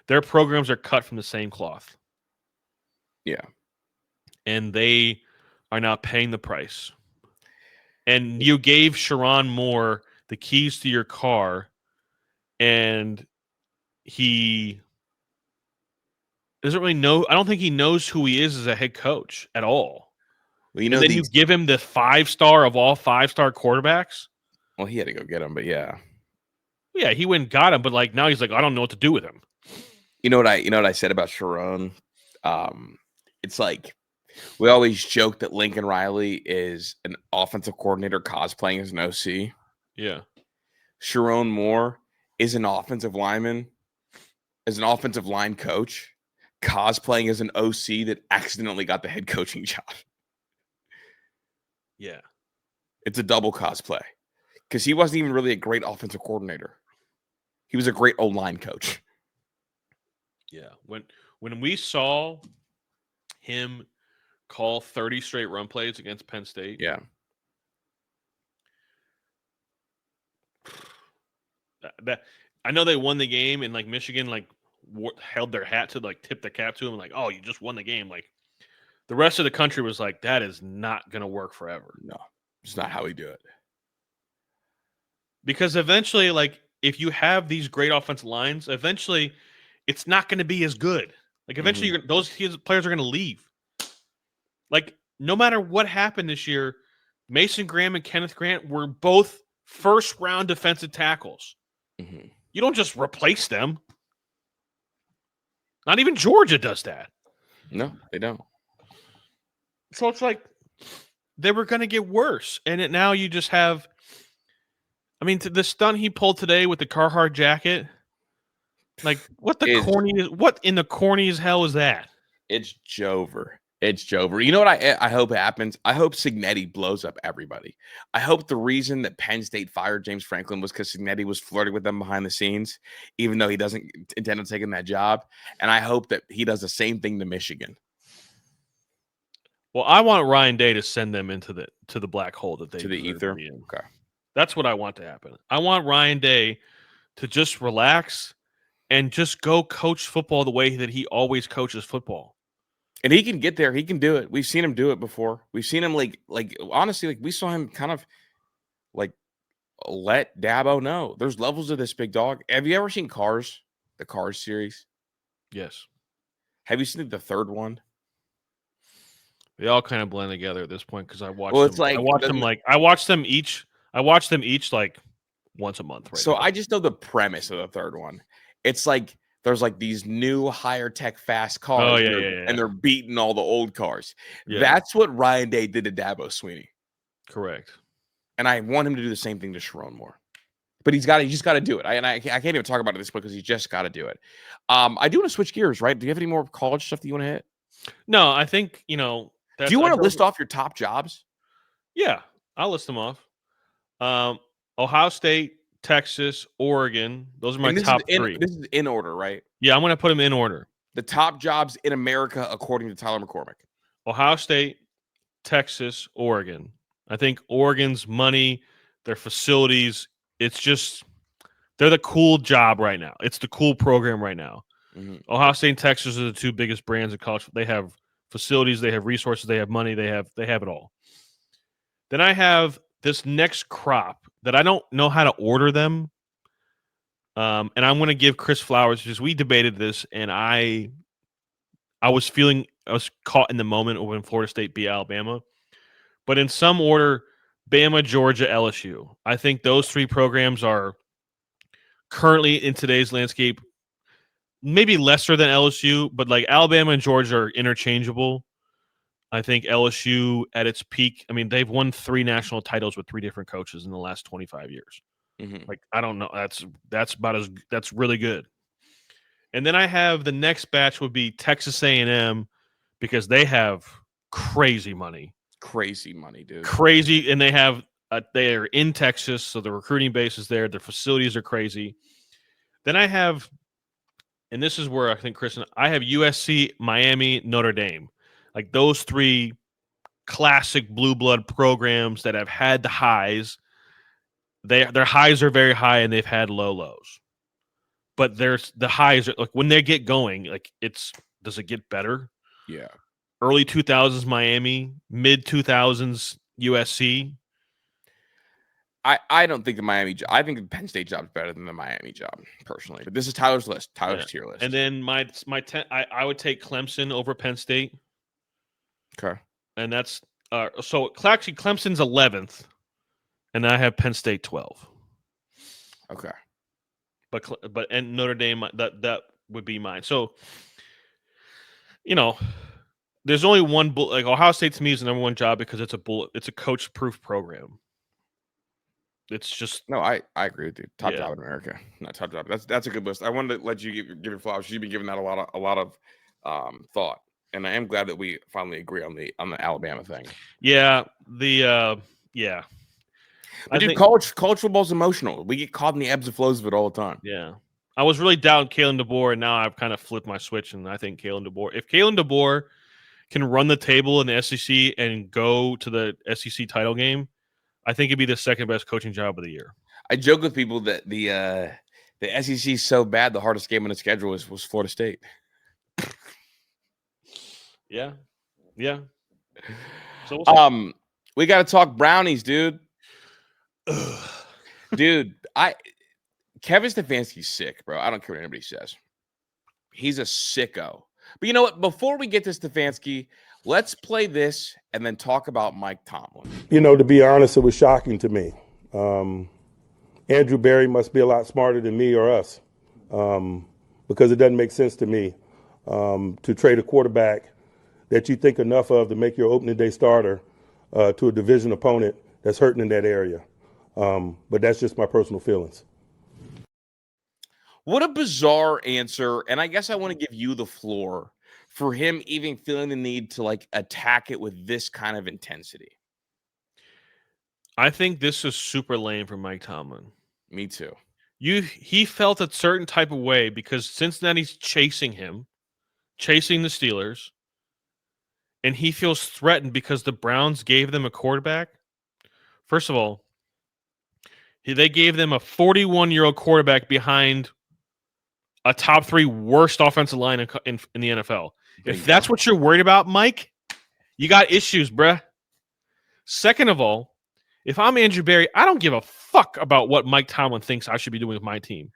A: their programs are cut from the same cloth.
B: Yeah.
A: And they are now paying the price. And you gave Sherrone Moore the keys to your car, and he doesn't really know. I don't think he knows who he is as a head coach at all.
B: Well,
A: and then you give him the 5-star of all 5-star quarterbacks.
B: Well, he had to go get him, but yeah.
A: Yeah, he went and got him, but like now he's like, I don't know what to do with him.
B: You know what I said about Sharon? It's like we always joke that Lincoln Riley is an offensive coordinator cosplaying as an OC.
A: Yeah.
B: Sharon Moore is an offensive lineman, as an offensive line coach, cosplaying as an OC that accidentally got the head coaching job.
A: Yeah.
B: It's a double cosplay because he wasn't even really a great offensive coordinator. He was a great O-line coach.
A: Yeah. When we saw him call 30 straight run plays against Penn State.
B: Yeah.
A: That I know they won the game, and like Michigan like held their hat to like tip the cap to him, like, oh, you just won the game. Like the rest of the country was like, that is not going to work forever.
B: No, it's not how we do it.
A: Because eventually, like if you have these great offensive lines, eventually it's not going to be as good. Like eventually those players are going to leave. Like no matter what happened this year, Mason Graham and Kenneth Grant were both first round defensive tackles.
B: Mm-hmm.
A: You don't just replace them. Not even Georgia does that.
B: No, they don't.
A: So it's like they were going to get worse. And now you just have, I mean, the stunt he pulled today with the Carhartt jacket, like what in the corny as hell is that?
B: It's Jover. It's Jover. You know what I hope happens? I hope Cignetti blows up everybody. I hope the reason that Penn State fired James Franklin was because Cignetti was flirting with them behind the scenes, even though he doesn't intend on taking that job. And I hope that he does the same thing to Michigan.
A: Well, I want Ryan Day to send them into the black hole that they
B: to the ether.
A: Okay, that's what I want to happen. I want Ryan Day to just relax and just go coach football the way that he always coaches football.
B: And he can get there. He can do it. We've seen him do it before. We've seen him like honestly, like we saw him kind of like let Dabo know there's levels of this big dog. Have you ever seen Cars? The Cars series?
A: Yes.
B: Have you seen the third one?
A: They all kind of blend together at this point because I watched.
B: Well, it's
A: them.
B: like
A: I watch them each like once a month. Right.
B: So
A: now.
B: I just know the premise of the third one. It's like there's like these new higher tech fast cars, and they're beating all the old cars. Yeah. That's what Ryan Day did to Dabo Swinney.
A: Correct.
B: And I want him to do the same thing to Sharon Moore. But he just got to do it. I can't even talk about it this point because he's just got to do it. I do want to switch gears, right? Do you have any more college stuff that you want to hit?
A: No, I think, do
B: you want to list off your top jobs?
A: Yeah, I'll list them off. Ohio State, Texas, Oregon. Those are my top three.
B: This is in order, right?
A: Yeah, I'm going to put them in order.
B: The top jobs in America, according to Tyler McCormick.
A: Ohio State, Texas, Oregon. I think Oregon's money, their facilities, it's just they're the cool job right now. It's the cool program right now. Mm-hmm. Ohio State and Texas are the two biggest brands in college. They have facilities, they have resources, they have money, they have it all. Then I have this next crop that I don't know how to order them. And I'm going to give Chris flowers because we debated this, and I was caught in the moment when Florida State beat Alabama. But in some order, Bama, Georgia, LSU. I think those three programs are currently in today's landscape maybe lesser than LSU, but like Alabama and Georgia are interchangeable. I think LSU at its peak, I mean, they've won 3 national titles with 3 different coaches in the last 25 years. Mm-hmm. Like, I don't know. That's really good. And then I have the next batch would be Texas A&M because they have crazy money.
B: Crazy money, dude.
A: Crazy. And they are in Texas, so the recruiting base is there. Their facilities are crazy. Then I have, and this is where I think, Chris, I have USC, Miami, Notre Dame. Like those 3 classic blue blood programs that have had the highs. Their highs are very high and they've had low lows. But there's the highs are like when they get going, like does it get better?
B: Yeah.
A: Early 2000s Miami, mid 2000s USC.
B: I don't think I think the Penn State job is better than the Miami job personally. But this is Tyler's list. Tyler's tier list.
A: And then I would take Clemson over Penn State.
B: Okay.
A: And that's so actually Clemson's 11th, and I have Penn State 12.
B: Okay.
A: but Notre Dame, that would be mine. So, there's only one like Ohio State to me is the number one job because it's a coach proof program. It's just
B: No, I agree with you. Top
A: Yeah.
B: job in America, not top job. That's a good list. I wanted to let you give your flowers. You've been giving that a lot of thought, and I am glad that we finally agree on the Alabama thing.
A: yeah.
B: But dude, college football's emotional. We get caught in the ebbs and flows of it all the time.
A: Yeah. I was really down Kalen DeBoer, and now I've kind of flipped my switch, and I think if Kalen DeBoer can run the table in the SEC and go to the SEC title game, I think it'd be the second best coaching job of the year.
B: I joke with people that the SEC is so bad, the hardest game on the schedule was Florida State.
A: Yeah. So
B: we got to talk brownies, dude. Dude, Kevin Stefanski's sick, bro. I don't care what anybody says. He's a sicko. But you know what? Before we get to Stefanski, let's play this and then talk about Mike Tomlin.
C: To be honest, it was shocking to me. Andrew Berry must be a lot smarter than me or us, because it doesn't make sense to me to trade a quarterback that you think enough of to make your opening day starter to a division opponent that's hurting in that area. But that's just my personal feelings.
B: What a bizarre answer. And I guess I want to give you the floor for him even feeling the need to attack it with this kind of intensity.
A: I think this is super lame for Mike Tomlin.
B: Me too.
A: He felt a certain type of way because Cincinnati's chasing the Steelers, and he feels threatened because the Browns gave them a quarterback. First of all, they gave them a 41-year-old quarterback behind a top 3 worst offensive line in the NFL. If that's what you're worried about, Mike, you got issues, bruh. Second of all, if I'm Andrew Berry, I don't give a fuck about what Mike Tomlin thinks I should be doing with my team.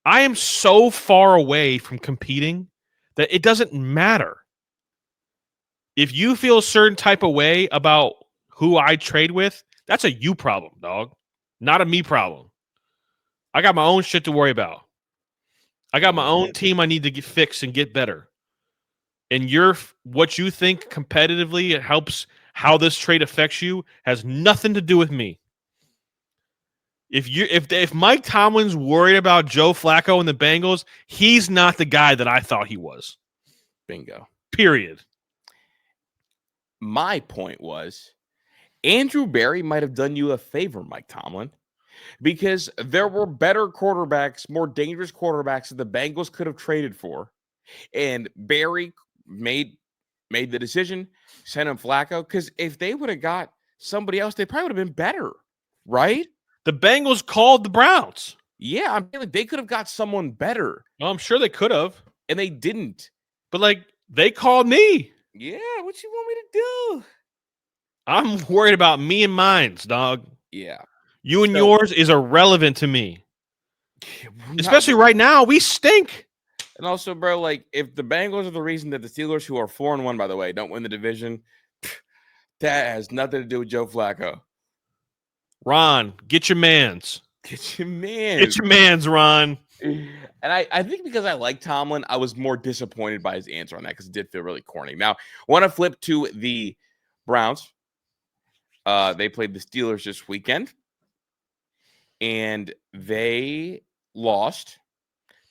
A: I am so far away from competing that it doesn't matter. If you feel a certain type of way about who I trade with, that's a you problem, dog. Not a me problem. I got my own shit to worry about. I got my own team I need to get fixed and get better. And what you think competitively it helps how this trade affects you has nothing to do with me. If Mike Tomlin's worried about Joe Flacco and the Bengals, he's not the guy that I thought he was.
B: Bingo.
A: Period.
B: My point was Andrew Berry might have done you a favor, Mike Tomlin, because there were better quarterbacks, more dangerous quarterbacks that the Bengals could have traded for. And Berry made the decision, sent him Flacco, because if they would have got somebody else, they probably would have been better, right?
A: The Bengals called the Browns.
B: Yeah, I'm feeling they could have got someone better.
A: Well, I'm sure they could have.
B: And they didn't.
A: But, they called me.
B: Yeah, what you want me to do?
A: I'm worried about me and mine's, dog.
B: Yeah.
A: You and yours is irrelevant to me. Especially right now, we stink.
B: And also, bro, if the Bengals are the reason that the Steelers, who are 4-1, by the way, don't win the division, that has nothing to do with Joe Flacco.
A: Ron, get your mans.
B: Get your mans.
A: Get your mans, Ron.
B: And I think because I like Tomlin, I was more disappointed by his answer on that because it did feel really corny. Now, want to flip to the Browns. They played the Steelers this weekend, and they lost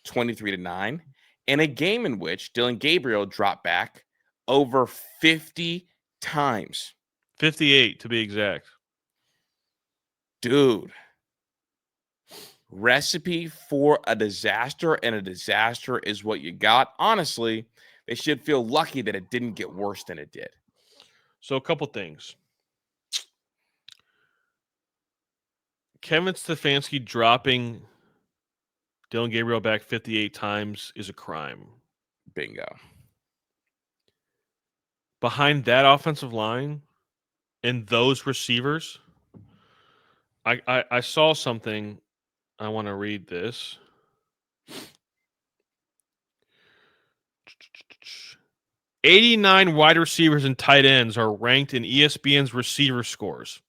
B: 23-9 in a game in which Dylan Gabriel dropped back over 50 times.
A: 58 to be exact.
B: Dude. Recipe for a disaster, and a disaster is what you got. Honestly, they should feel lucky that it didn't get worse than it did.
A: So a couple things. Kevin Stefanski dropping Dylan Gabriel back 58 times is a crime.
B: Bingo.
A: Behind that offensive line and those receivers, I saw something. I want to read this. 89 wide receivers and tight ends are ranked in ESPN's receiver scores.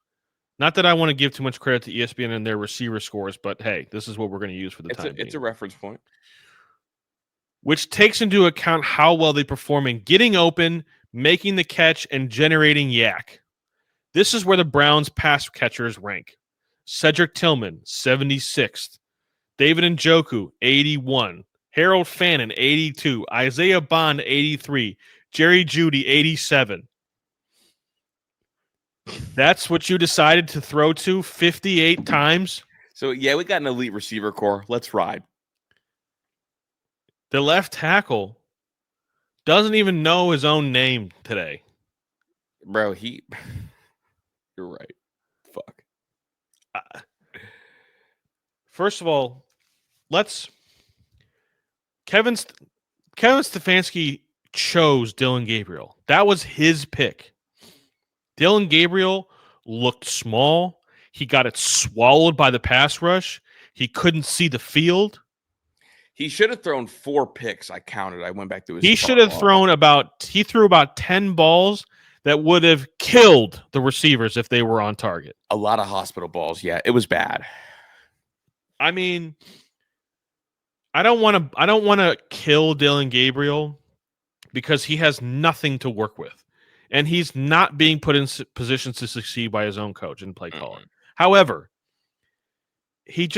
A: Not that I want to give too much credit to ESPN and their receiver scores, but hey, this is what we're going to use for the time being.
B: It's a reference point.
A: Which takes into account how well they perform in getting open, making the catch, and generating yak. This is where the Browns pass catchers rank. Cedric Tillman, 76th. David Njoku, 81. Harold Fannin, 82. Isaiah Bond, 83. Jerry Jeudy, 87. That's what you decided to throw to 58 times?
B: So, yeah, we got an elite receiver core. Let's ride.
A: The left tackle doesn't even know his own name today.
B: Bro, you're right. Fuck.
A: First of all, Kevin Stefanski chose Dylan Gabriel. That was his pick. Dylan Gabriel looked small. He got it swallowed by the pass rush. He couldn't see the field.
B: He should have thrown 4 picks. I counted. I went back to his.
A: He should have thrown he threw about 10 balls that would have killed the receivers if they were on target.
B: A lot of hospital balls. Yeah, it was bad.
A: I mean, I don't want to kill Dylan Gabriel because he has nothing to work with. And he's not being put in positions to succeed by his own coach and play caller. However, he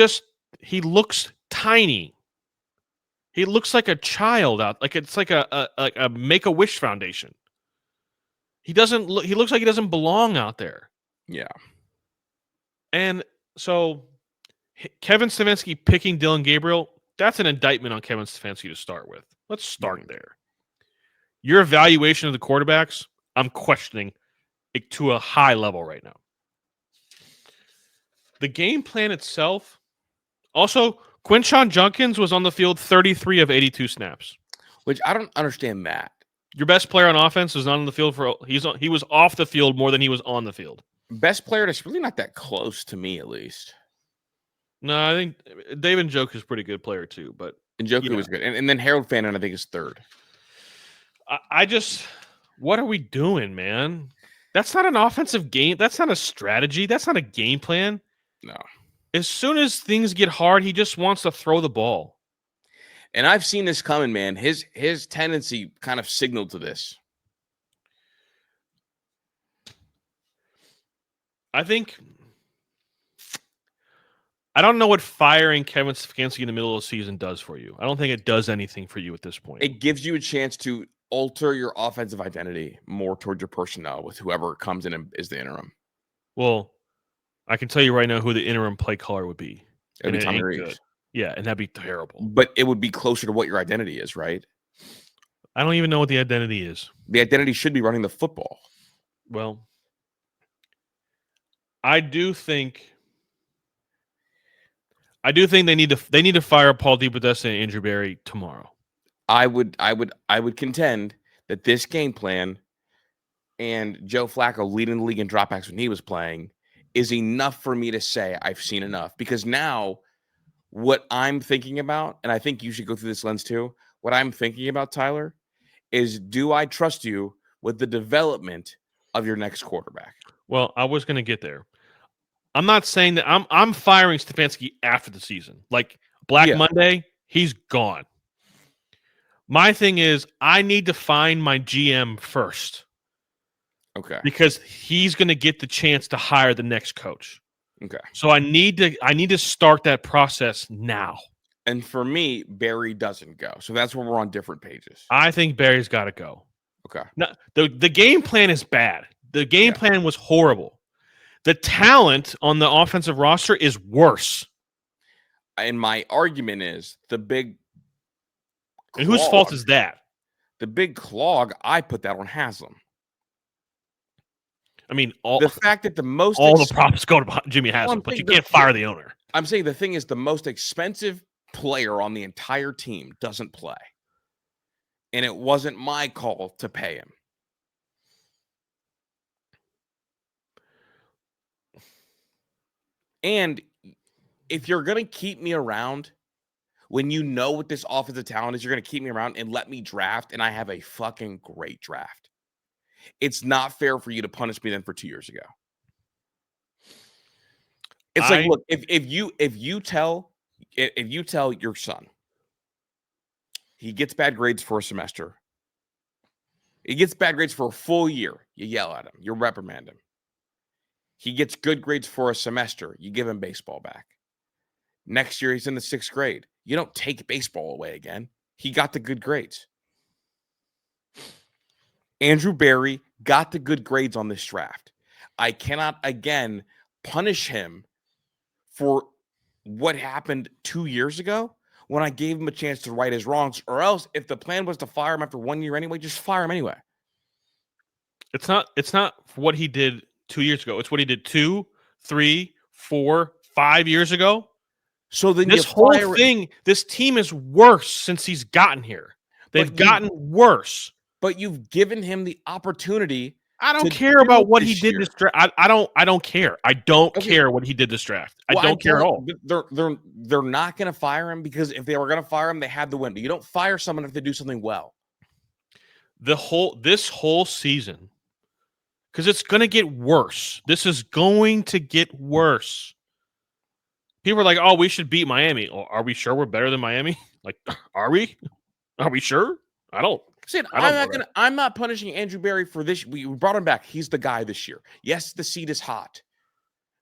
A: looks tiny. He looks like a child out, like it's like a Make-A-Wish Foundation. He looks like he doesn't belong out there.
B: Yeah.
A: And so Kevin Stefanski picking Dylan Gabriel, that's an indictment on Kevin Stefanski to start with. Let's start there. Your evaluation of the quarterbacks, I'm questioning it to a high level right now. The game plan itself, also, Quinshon Judkins was on the field 33 of 82 snaps.
B: Which I don't understand that.
A: Your best player on offense was not on the field he was off the field more than he was on the field.
B: Best player, that's really not that close to me, at least.
A: No, I think David Njoku is a pretty good player too, but
B: Njoku was good. And then Harold Fannin, I think, is 3rd.
A: What are we doing, man? That's not an offensive game. That's not a strategy. That's not a game plan.
B: No.
A: As soon as things get hard, he just wants to throw the ball.
B: And I've seen this coming, man. His tendency kind of signaled to this.
A: I don't know what firing Kevin Stefanski in the middle of the season does for you. I don't think it does anything for you at this point.
B: It gives you a chance to alter your offensive identity more towards your personnel with whoever comes in and is the interim.
A: Well, I can tell you right now who the interim play caller would be.
B: It would be Tommy Reeves.
A: Yeah, and that'd be terrible.
B: But it would be closer to what your identity is, right?
A: I don't even know what the identity is.
B: The identity should be running the football.
A: Well, I do think they need to fire Paul DePodesta and Andrew Berry tomorrow.
B: I would contend that this game plan and Joe Flacco leading the league in dropbacks when he was playing is enough for me to say I've seen enough. Because now what I'm thinking about, and I think you should go through this lens too, what I'm thinking about, Tyler, is do I trust you with the development of your next quarterback?
A: Well, I was going to get there. I'm not saying that I'm firing Stefanski after the season. Like Black Monday, he's gone. My thing is I need to find my GM first.
B: Okay.
A: Because he's going to get the chance to hire the next coach.
B: Okay.
A: So I need to start that process now.
B: And for me, Barry doesn't go. So that's where we're on different pages.
A: I think Barry's got to go.
B: Okay.
A: Now, the game plan is bad. The game plan was horrible. The talent on the offensive roster is worse.
B: And my argument is the big
A: And whose fault is that?
B: The big clog, I put that on Haslam.
A: I mean,
B: the fact that
A: all the props go to Jimmy Haslam, but you can't fire the owner.
B: I'm saying the thing is the most expensive player on the entire team doesn't play. And it wasn't my call to pay him. And if you're going to keep me around, when you know what this offensive talent is, you're going to keep me around and let me draft, and I have a fucking great draft. It's not fair for you to punish me then for 2 years ago. It's like, look, if you tell your son he gets bad grades for a semester, he gets bad grades for a full year, you yell at him, you reprimand him. He gets good grades for a semester, you give him baseball back. Next year, he's in the 6th grade. You don't take baseball away again. He got the good grades. Andrew Berry got the good grades on this draft. I cannot, again, punish him for what happened 2 years ago when I gave him a chance to right his wrongs, or else if the plan was to fire him after 1 year anyway, just fire him anyway.
A: It's not what he did 2 years ago. It's what he did 2, 3, 4, 5 years ago.
B: So then
A: this whole thing, this team is worse since he's gotten here. They've gotten worse.
B: But you've given him the opportunity.
A: I don't care about what he did this draft. I don't care. I don't care what he did this draft. I don't care at all.
B: They're not going to fire him because if they were going to fire him, they had the win. But you don't fire someone if they do something well.
A: This whole season, because it's going to get worse. This is going to get worse. People are like, "Oh, we should beat Miami." Oh, are we sure we're better than Miami? Like, are we? Are we sure? I don't.
B: I'm not punishing Andrew Berry for this. We brought him back. He's the guy this year. Yes, the seat is hot.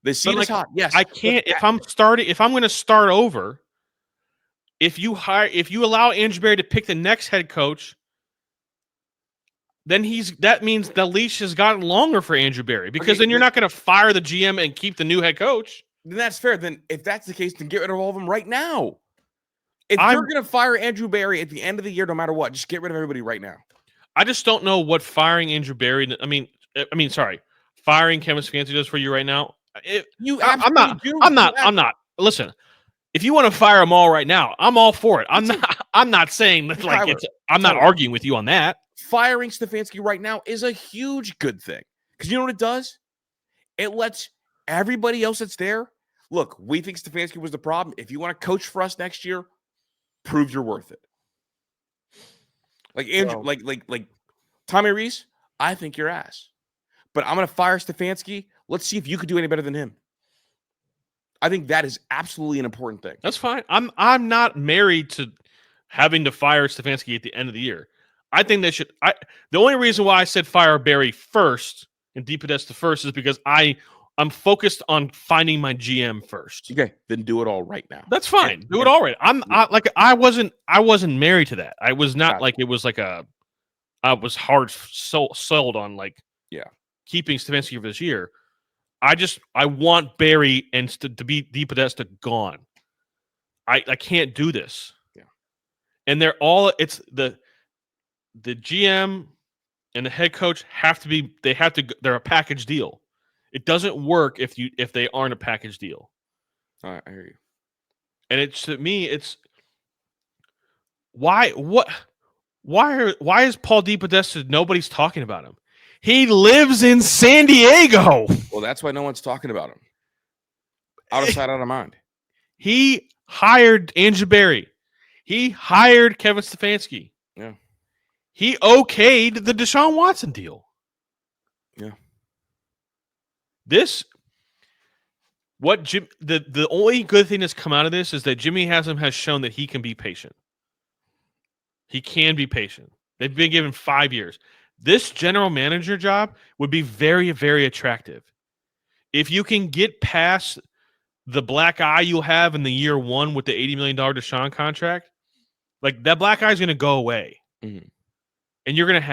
B: The seat is hot. Yes,
A: I can't. If I'm going to start over, if you allow Andrew Berry to pick the next head coach, then that means the leash has gotten longer for Andrew Berry because then you're not going to fire the GM and keep the new head coach.
B: Then that's fair. Then if that's the case, then get rid of all of them right now. If you're going to fire Andrew Berry at the end of the year, no matter what, just get rid of everybody right now.
A: I just don't know what firing Andrew Berry. Firing Kevin Stefanski does for you right now. I'm not. Listen, if you want to fire them all right now, I'm all for it. I'm not saying that like I'm not arguing with you on that.
B: Firing Stefanski right now is a huge good thing because you know what it does? It lets everybody else that's there look. We think Stefanski was the problem. If you want to coach for us next year, prove you're worth it. Like Andrew, like Tommy Rees, I think you're ass. But I'm going to fire Stefanski. Let's see if you could do any better than him. I think that is absolutely an important thing.
A: That's fine. I'm not married to having to fire Stefanski at the end of the year. I think they should. The only reason why I said fire Berry first and DePodesta first is because I'm focused on finding my GM first.
B: Okay, then do it all right now.
A: That's fine. Do it all right. I wasn't married to that. I was not like it was like I was hard sold on keeping Stefanski for this year. I want Berry and to be DePodesta gone. I can't do this.
B: Yeah.
A: And they're the GM and the head coach they're a package deal. It doesn't work if they aren't a package deal.
B: All right, I hear you.
A: And to me, it's why is Paul DePodesta nobody's talking about him? He lives in San Diego.
B: Well, that's why no one's talking about him. Out of sight, out of mind.
A: He hired Andrew Berry. He hired Kevin Stefanski.
B: Yeah.
A: He okayed the Deshaun Watson deal.
B: Yeah.
A: The only good thing that's come out of this is that Jimmy Haslam has shown that he can be patient. He can be patient. They've been given 5 years. This general manager job would be very, very attractive. If you can get past the black eye you'll have in the year one with the $80 million Deshaun contract, like that black eye is going to go away.
B: Mm-hmm.
A: And you're going to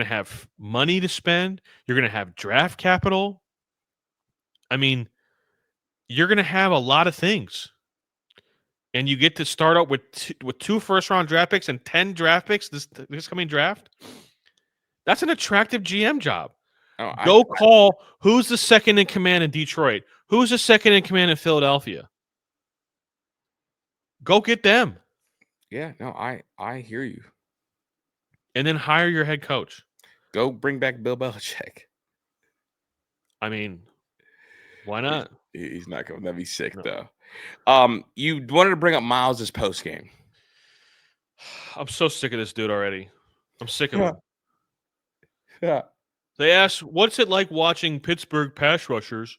A: have money to spend. You're going to have draft capital. I mean, you're going to have a lot of things. And you get to start out with 2 first-round draft picks and 10 draft picks this coming draft. That's an attractive GM job. Call who's the second in command in Detroit. Who's the second in command in Philadelphia? Go get them.
B: Yeah, no, I hear you.
A: And then hire your head coach.
B: Go bring back Bill Belichick.
A: I mean, why not?
B: He's not going. That'd be sick, though. You wanted to bring up Miles' post game.
A: I'm so sick of this dude already. I'm sick of him.
B: Yeah.
A: They asked, "What's it like watching Pittsburgh pass rushers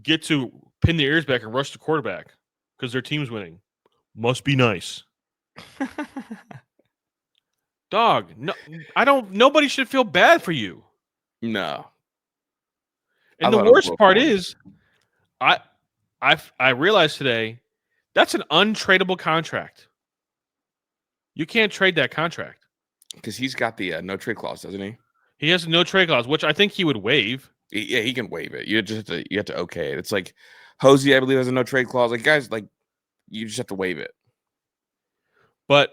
A: get to pin their ears back and rush the quarterback because their team's winning. Must be nice. Dog, no, nobody should feel bad for you.
B: No.
A: And
B: I
A: the
B: thought it was
A: worst
B: low
A: part
B: point.
A: is, I realized today that's an untradeable contract. You can't trade that contract.
B: Because he's got the no trade clause, doesn't he?
A: He has a no trade clause, which I think he would waive.
B: Yeah, he can waive it. You have to okay it. It's like Hosey, I believe, has a no trade clause. Like guys, like you just have to waive it.
A: But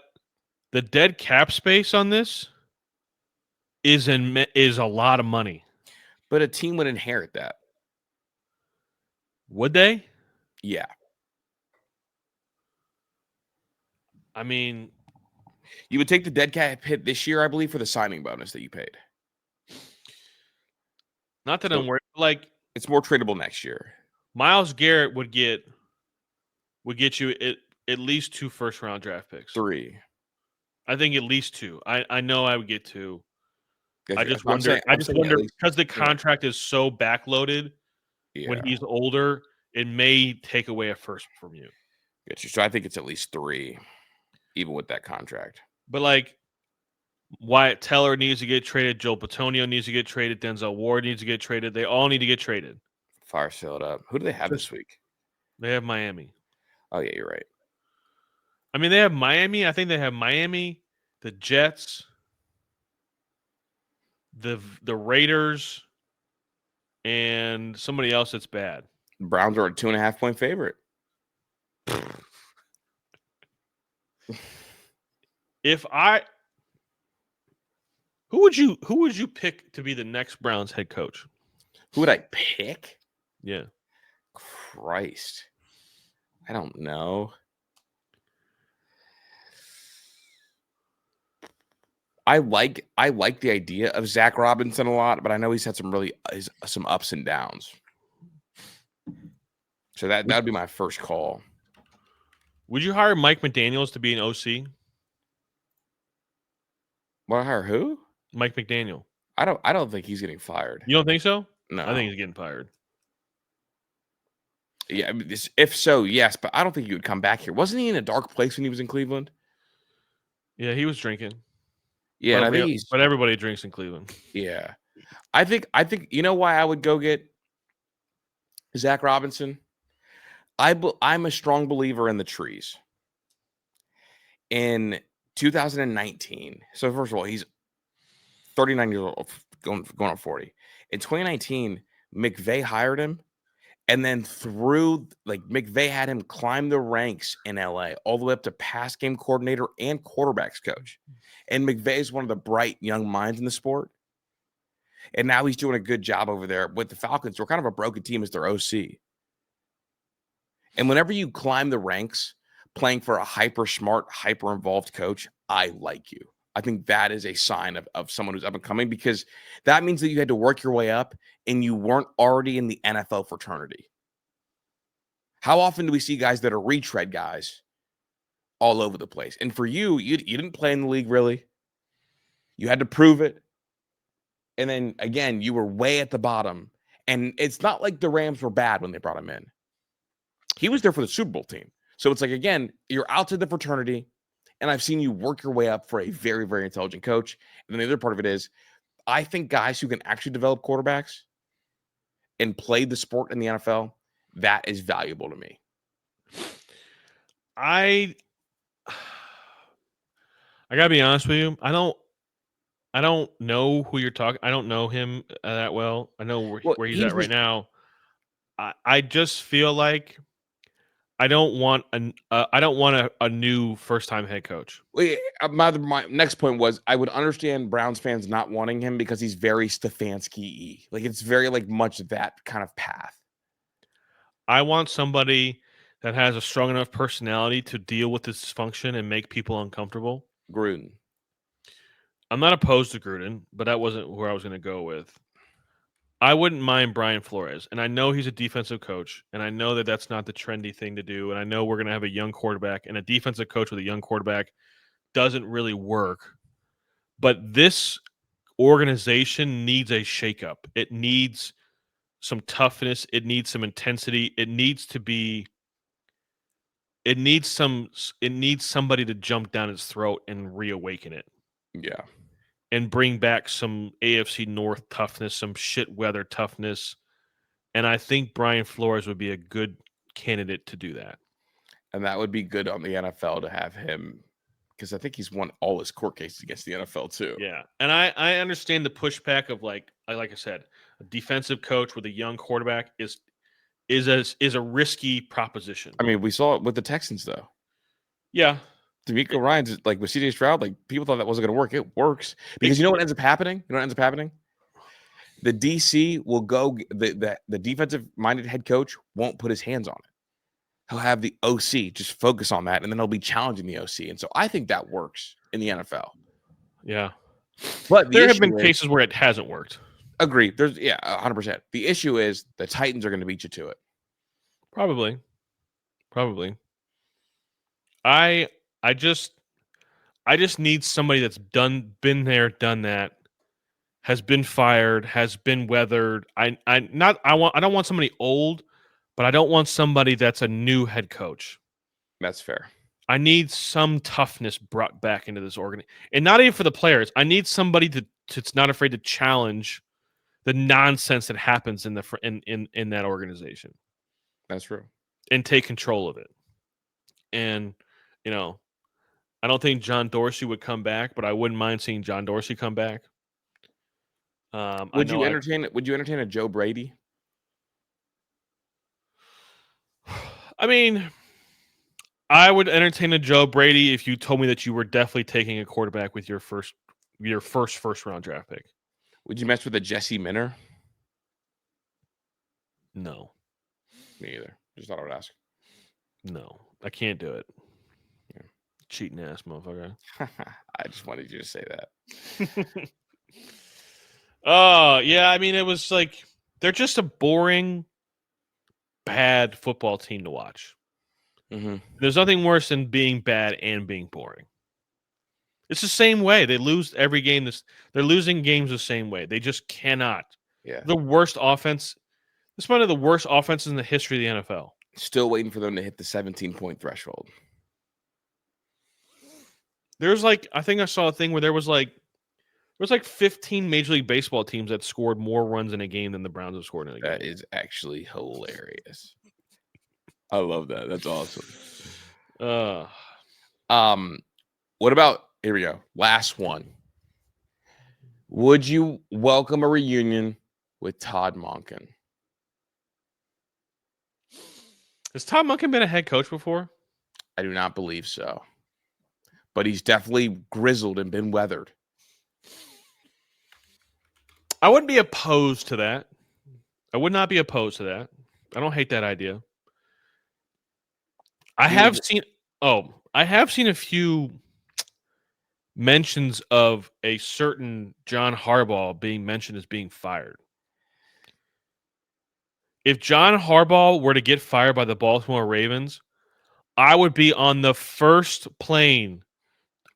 A: the dead cap space on this is a lot of money.
B: But a team would inherit that.
A: Would they?
B: Yeah.
A: I mean,
B: You would take the dead cap hit this year, I believe, for the signing bonus that you paid.
A: not that
B: So-
A: I'm worried. Like
B: It's more tradable next year.
A: Myles Garrett would get you at least 2 first-round draft picks.
B: 3.
A: I think at least 2. I know I would get 2. I
B: That's-
A: just
B: I'm
A: wonder.
B: saying-
A: I
B: I'm
A: just
B: saying at
A: wonder
B: least-
A: because the contract is so backloaded.
B: Yeah.
A: When he's older, it may take away a first from you.
B: Get you. So I think it's at least 3, even with that contract.
A: But like Wyatt Teller needs to get traded, Joel Bitonio needs to get traded, Denzel Ward needs to get traded. They all need to get traded.
B: Fire seal it up. Who do they have this week?
A: They have Miami.
B: Oh yeah, you're right.
A: I mean, they have Miami. I think they have Miami, the Jets, the Raiders, and somebody else that's bad.
B: The Browns are a 2.5-point favorite.
A: Who would you pick to be the next Browns head coach?
B: Who would I pick?
A: Yeah.
B: Christ. I don't know. I like the idea of Zach Robinson a lot, but I know he's had some ups and downs. So that would be my first call.
A: Would you hire Mike McDaniels to be an OC?
B: What, I hire who?
A: Mike McDaniel.
B: I don't think he's getting fired.
A: You don't think so?
B: No.
A: I think he's getting fired.
B: Yeah, I mean, if so, yes, but I don't think he would come back here. Wasn't he in a dark place when he was in Cleveland?
A: Yeah, he was drinking.
B: Yeah, and I think
A: but everybody drinks in Cleveland.
B: yeah. I think you know why I would go get Zach Robinson? I'm a strong believer in the trees. In 2019, so first of all, he's 39 years old, going on 40. In 2019, McVay hired him, and then McVay had him climb the ranks in LA all the way up to pass game coordinator and quarterbacks coach. And McVay is one of the bright young minds in the sport. And now he's doing a good job over there with the Falcons. We're kind of a broken team as their OC. And whenever you climb the ranks playing for a hyper smart, hyper involved coach, I like you. I think that is a sign of someone who's up and coming, because that means that you had to work your way up and you weren't already in the NFL fraternity. How often do we see guys that are retread guys all over the place? And for you didn't play in the league really. You had to prove it. And then again, you were way at the bottom. And it's not like the Rams were bad when they brought him in. He was there for the Super Bowl team. So it's like, again, you're outside the fraternity, and I've seen you work your way up for a very, very intelligent coach. And then the other part of it is, I think guys who can actually develop quarterbacks and play the sport in the NFL, that is valuable to me.
A: I gotta be honest with you. I don't know who you're talking. I don't know him that well. I know where he's at right now. I just feel like I don't want a new first-time head coach.
B: My next point was, I would understand Browns fans not wanting him because he's very Stefanski-y. Like, it's very much that kind of path.
A: I want somebody that has a strong enough personality to deal with this dysfunction and make people uncomfortable.
B: Gruden.
A: I'm not opposed to Gruden, but that wasn't where I was going to go with. I wouldn't mind Brian Flores, and I know he's a defensive coach, and I know that that's not the trendy thing to do, and I know we're going to have a young quarterback, and a defensive coach with a young quarterback doesn't really work. But this organization needs a shakeup. It needs some toughness. It needs some intensity. It needs somebody to jump down its throat and reawaken it
B: Yeah.
A: and bring back some AFC North toughness, some shit weather toughness. And I think Brian Flores would be a good candidate to do that.
B: And that would be good on the NFL to have him, because I think he's won all his court cases against the NFL too.
A: Yeah. And I understand the pushback of like I said, a defensive coach with a young quarterback is a risky proposition.
B: I mean, we saw it with the Texans though.
A: Yeah.
B: D'Amico Ryans, like with CJ Stroud, like people thought that wasn't going to work. It works because you know what ends up happening? You know what ends up happening? The DC will go, the defensive minded head coach won't put his hands on it. He'll have the OC just focus on that, and then he'll be challenging the OC. And so I think that works in the NFL.
A: Yeah.
B: But
A: there have been cases where it hasn't worked.
B: Agree. There's 100%. The issue is the Titans are going to beat you to it.
A: Probably. I just need somebody that's been there, done that, has been fired, has been weathered. I don't want somebody old, but I don't want somebody that's a new head coach.
B: That's fair.
A: I need some toughness brought back into this organization, and not even for the players. I need somebody that's not afraid to challenge the nonsense that happens in that organization.
B: That's true.
A: And take control of it. And I don't think John Dorsey would come back, but I wouldn't mind seeing John Dorsey come back.
B: Would you entertain a Joe Brady?
A: I mean, I would entertain a Joe Brady if you told me that you were definitely taking a quarterback with your first round draft pick.
B: Would you mess with a Jesse Minner?
A: No.
B: Me either. Just thought I would ask.
A: No, I can't do it. Yeah. Cheating ass motherfucker.
B: I just wanted you to say that.
A: Oh, yeah. I mean, it was like they're just a boring, bad football team to watch.
B: Mm-hmm.
A: There's nothing worse than being bad and being boring. It's the same way. They lose every game. They're losing games the same way. They just cannot.
B: Yeah.
A: The worst offense. It's one of the worst offenses in the history of the NFL.
B: Still waiting for them to hit the 17-point threshold.
A: There's like, I think I saw a thing where there was like 15 Major League Baseball teams that scored more runs in a game than the Browns have scored in a game.
B: That is actually hilarious. I love that. That's awesome. What about, here we go. Last one. Would you welcome a reunion with Todd Monken?
A: Has Todd Monken been a head coach before?
B: I do not believe so. But he's definitely grizzled and been weathered.
A: I wouldn't be opposed to that. I would not be opposed to that. I don't hate that idea. I have seen a few mentions of a certain John Harbaugh being mentioned as being fired. If John Harbaugh were to get fired by the Baltimore Ravens, I would be on the first plane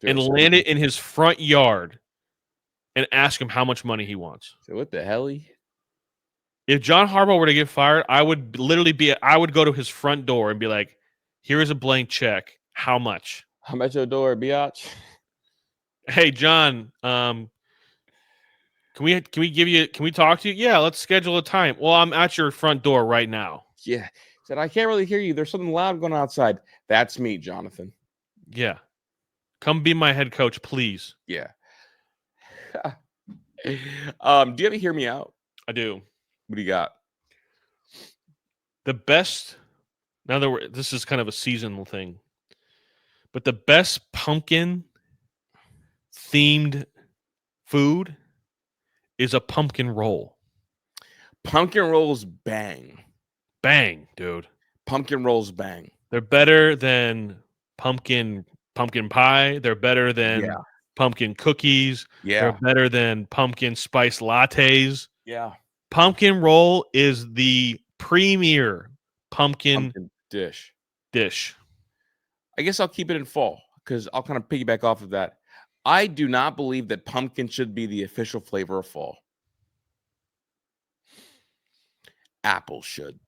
A: and land it in his front yard and ask him how much money he wants.
B: So what the hell?
A: If John Harbaugh were to get fired, I would go to his front door and be like, here is a blank check. How much?
B: I'm at your door, biatch.
A: Hey, John, can we talk to you? Yeah, let's schedule a time. Well, I'm at your front door right now.
B: Yeah. Said, I can't really hear you. There's something loud going outside. That's me, Jonathan.
A: Yeah. Come be my head coach, please.
B: Yeah. Do you ever hear me out?
A: I do.
B: What do you got?
A: The best, now that this is kind of a seasonal thing, but the best pumpkin themed food is a pumpkin roll.
B: Pumpkin rolls bang.
A: Bang, dude.
B: Pumpkin rolls bang.
A: They're better than pumpkin pie. They're better than pumpkin cookies.
B: Yeah.
A: They're better than pumpkin spice lattes.
B: Yeah.
A: Pumpkin roll is the premier pumpkin
B: dish.
A: I
B: guess I'll keep it in fall because I'll kind of piggyback off of that. I do not believe that pumpkin should be the official flavor of fall. Apple should.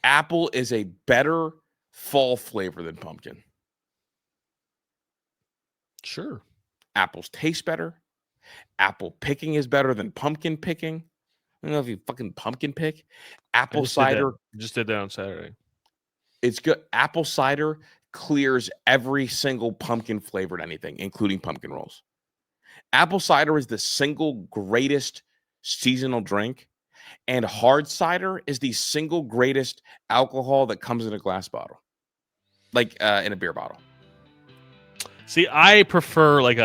B: Apple is a better fall flavor than pumpkin.
A: Sure.
B: Apples taste better. Apple picking is better than pumpkin picking. I don't know if you fucking pumpkin pick. Apple cider.
A: Just did that on Saturday.
B: It's good. Apple cider clears every single pumpkin flavored anything, including pumpkin rolls. Apple cider is the single greatest seasonal drink, and hard cider is the single greatest alcohol that comes in a glass bottle, like in a beer bottle.
A: See, I prefer if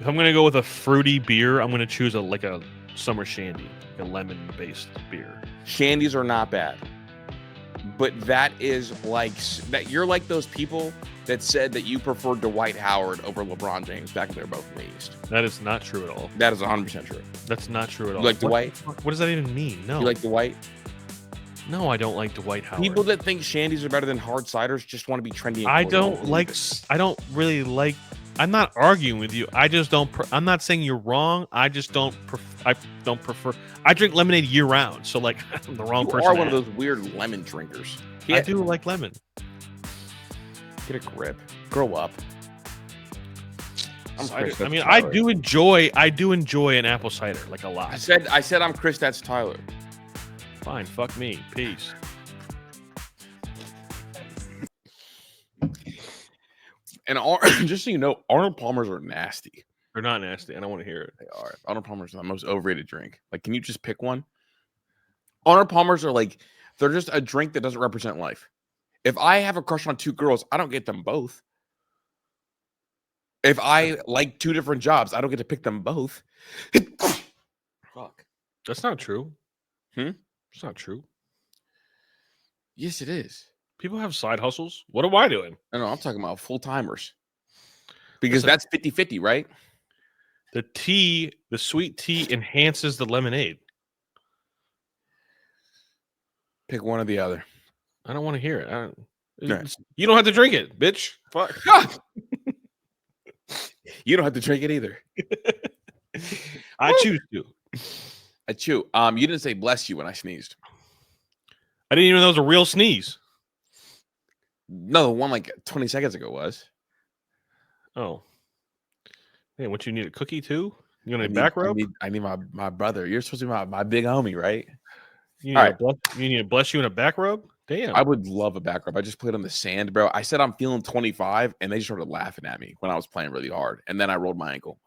A: I'm gonna go with a fruity beer, I'm gonna choose a summer shandy, like a lemon-based beer.
B: Shandies are not bad, but that is like that. You're like those people that said that you preferred Dwight Howard over LeBron James back when they were both in the East.
A: That is not true at all.
B: That is 100% true.
A: That's not true at all.
B: You like Dwight?
A: What does that even mean? No.
B: You like Dwight?
A: No, I don't like Dwight Howard.
B: People that think shandies are better than hard ciders just want to be trendy.
A: I don't really like. I'm not arguing with you. I just don't. I'm not saying you're wrong. I just don't. I don't prefer. I drink lemonade year round, so like I'm the wrong person.
B: You are one of those weird lemon drinkers.
A: I do like lemon.
B: Get a grip. Grow up.
A: I do enjoy an apple cider like a lot.
B: I said I'm Chris. That's Tyler.
A: Fine. Fuck me. Peace.
B: And just so you know, Arnold Palmers are nasty.
A: They're not nasty. I don't want to hear it.
B: They are. Arnold Palmers are the most overrated drink. Like, can you just pick one? Arnold Palmers are like, they're just a drink that doesn't represent life. If I have a crush on two girls, I don't get them both. If I like two different jobs, I don't get to pick them both. Fuck.
A: That's not true. It's not true.
B: Yes, it is.
A: People have side hustles. What am I doing?
B: No, I'm talking about full-timers. Because that's 50-50, right?
A: The sweet tea enhances the lemonade.
B: Pick one or the other.
A: I don't want to hear it. You don't have to drink it, bitch. Fuck.
B: You don't have to drink it either.
A: I choose to.
B: I chew. You didn't say bless you when I sneezed.
A: I didn't even know that was a real sneeze.
B: No, the one like 20 seconds ago was.
A: Oh. Hey, what, you need a cookie too? You want a back rub?
B: I need my brother. You're supposed to be my big homie, right?
A: You need to bless you in a back rub? Damn.
B: I would love a back rub. I just played on the sand, bro. I said I'm feeling 25, and they just started laughing at me when I was playing really hard. And then I rolled my ankle.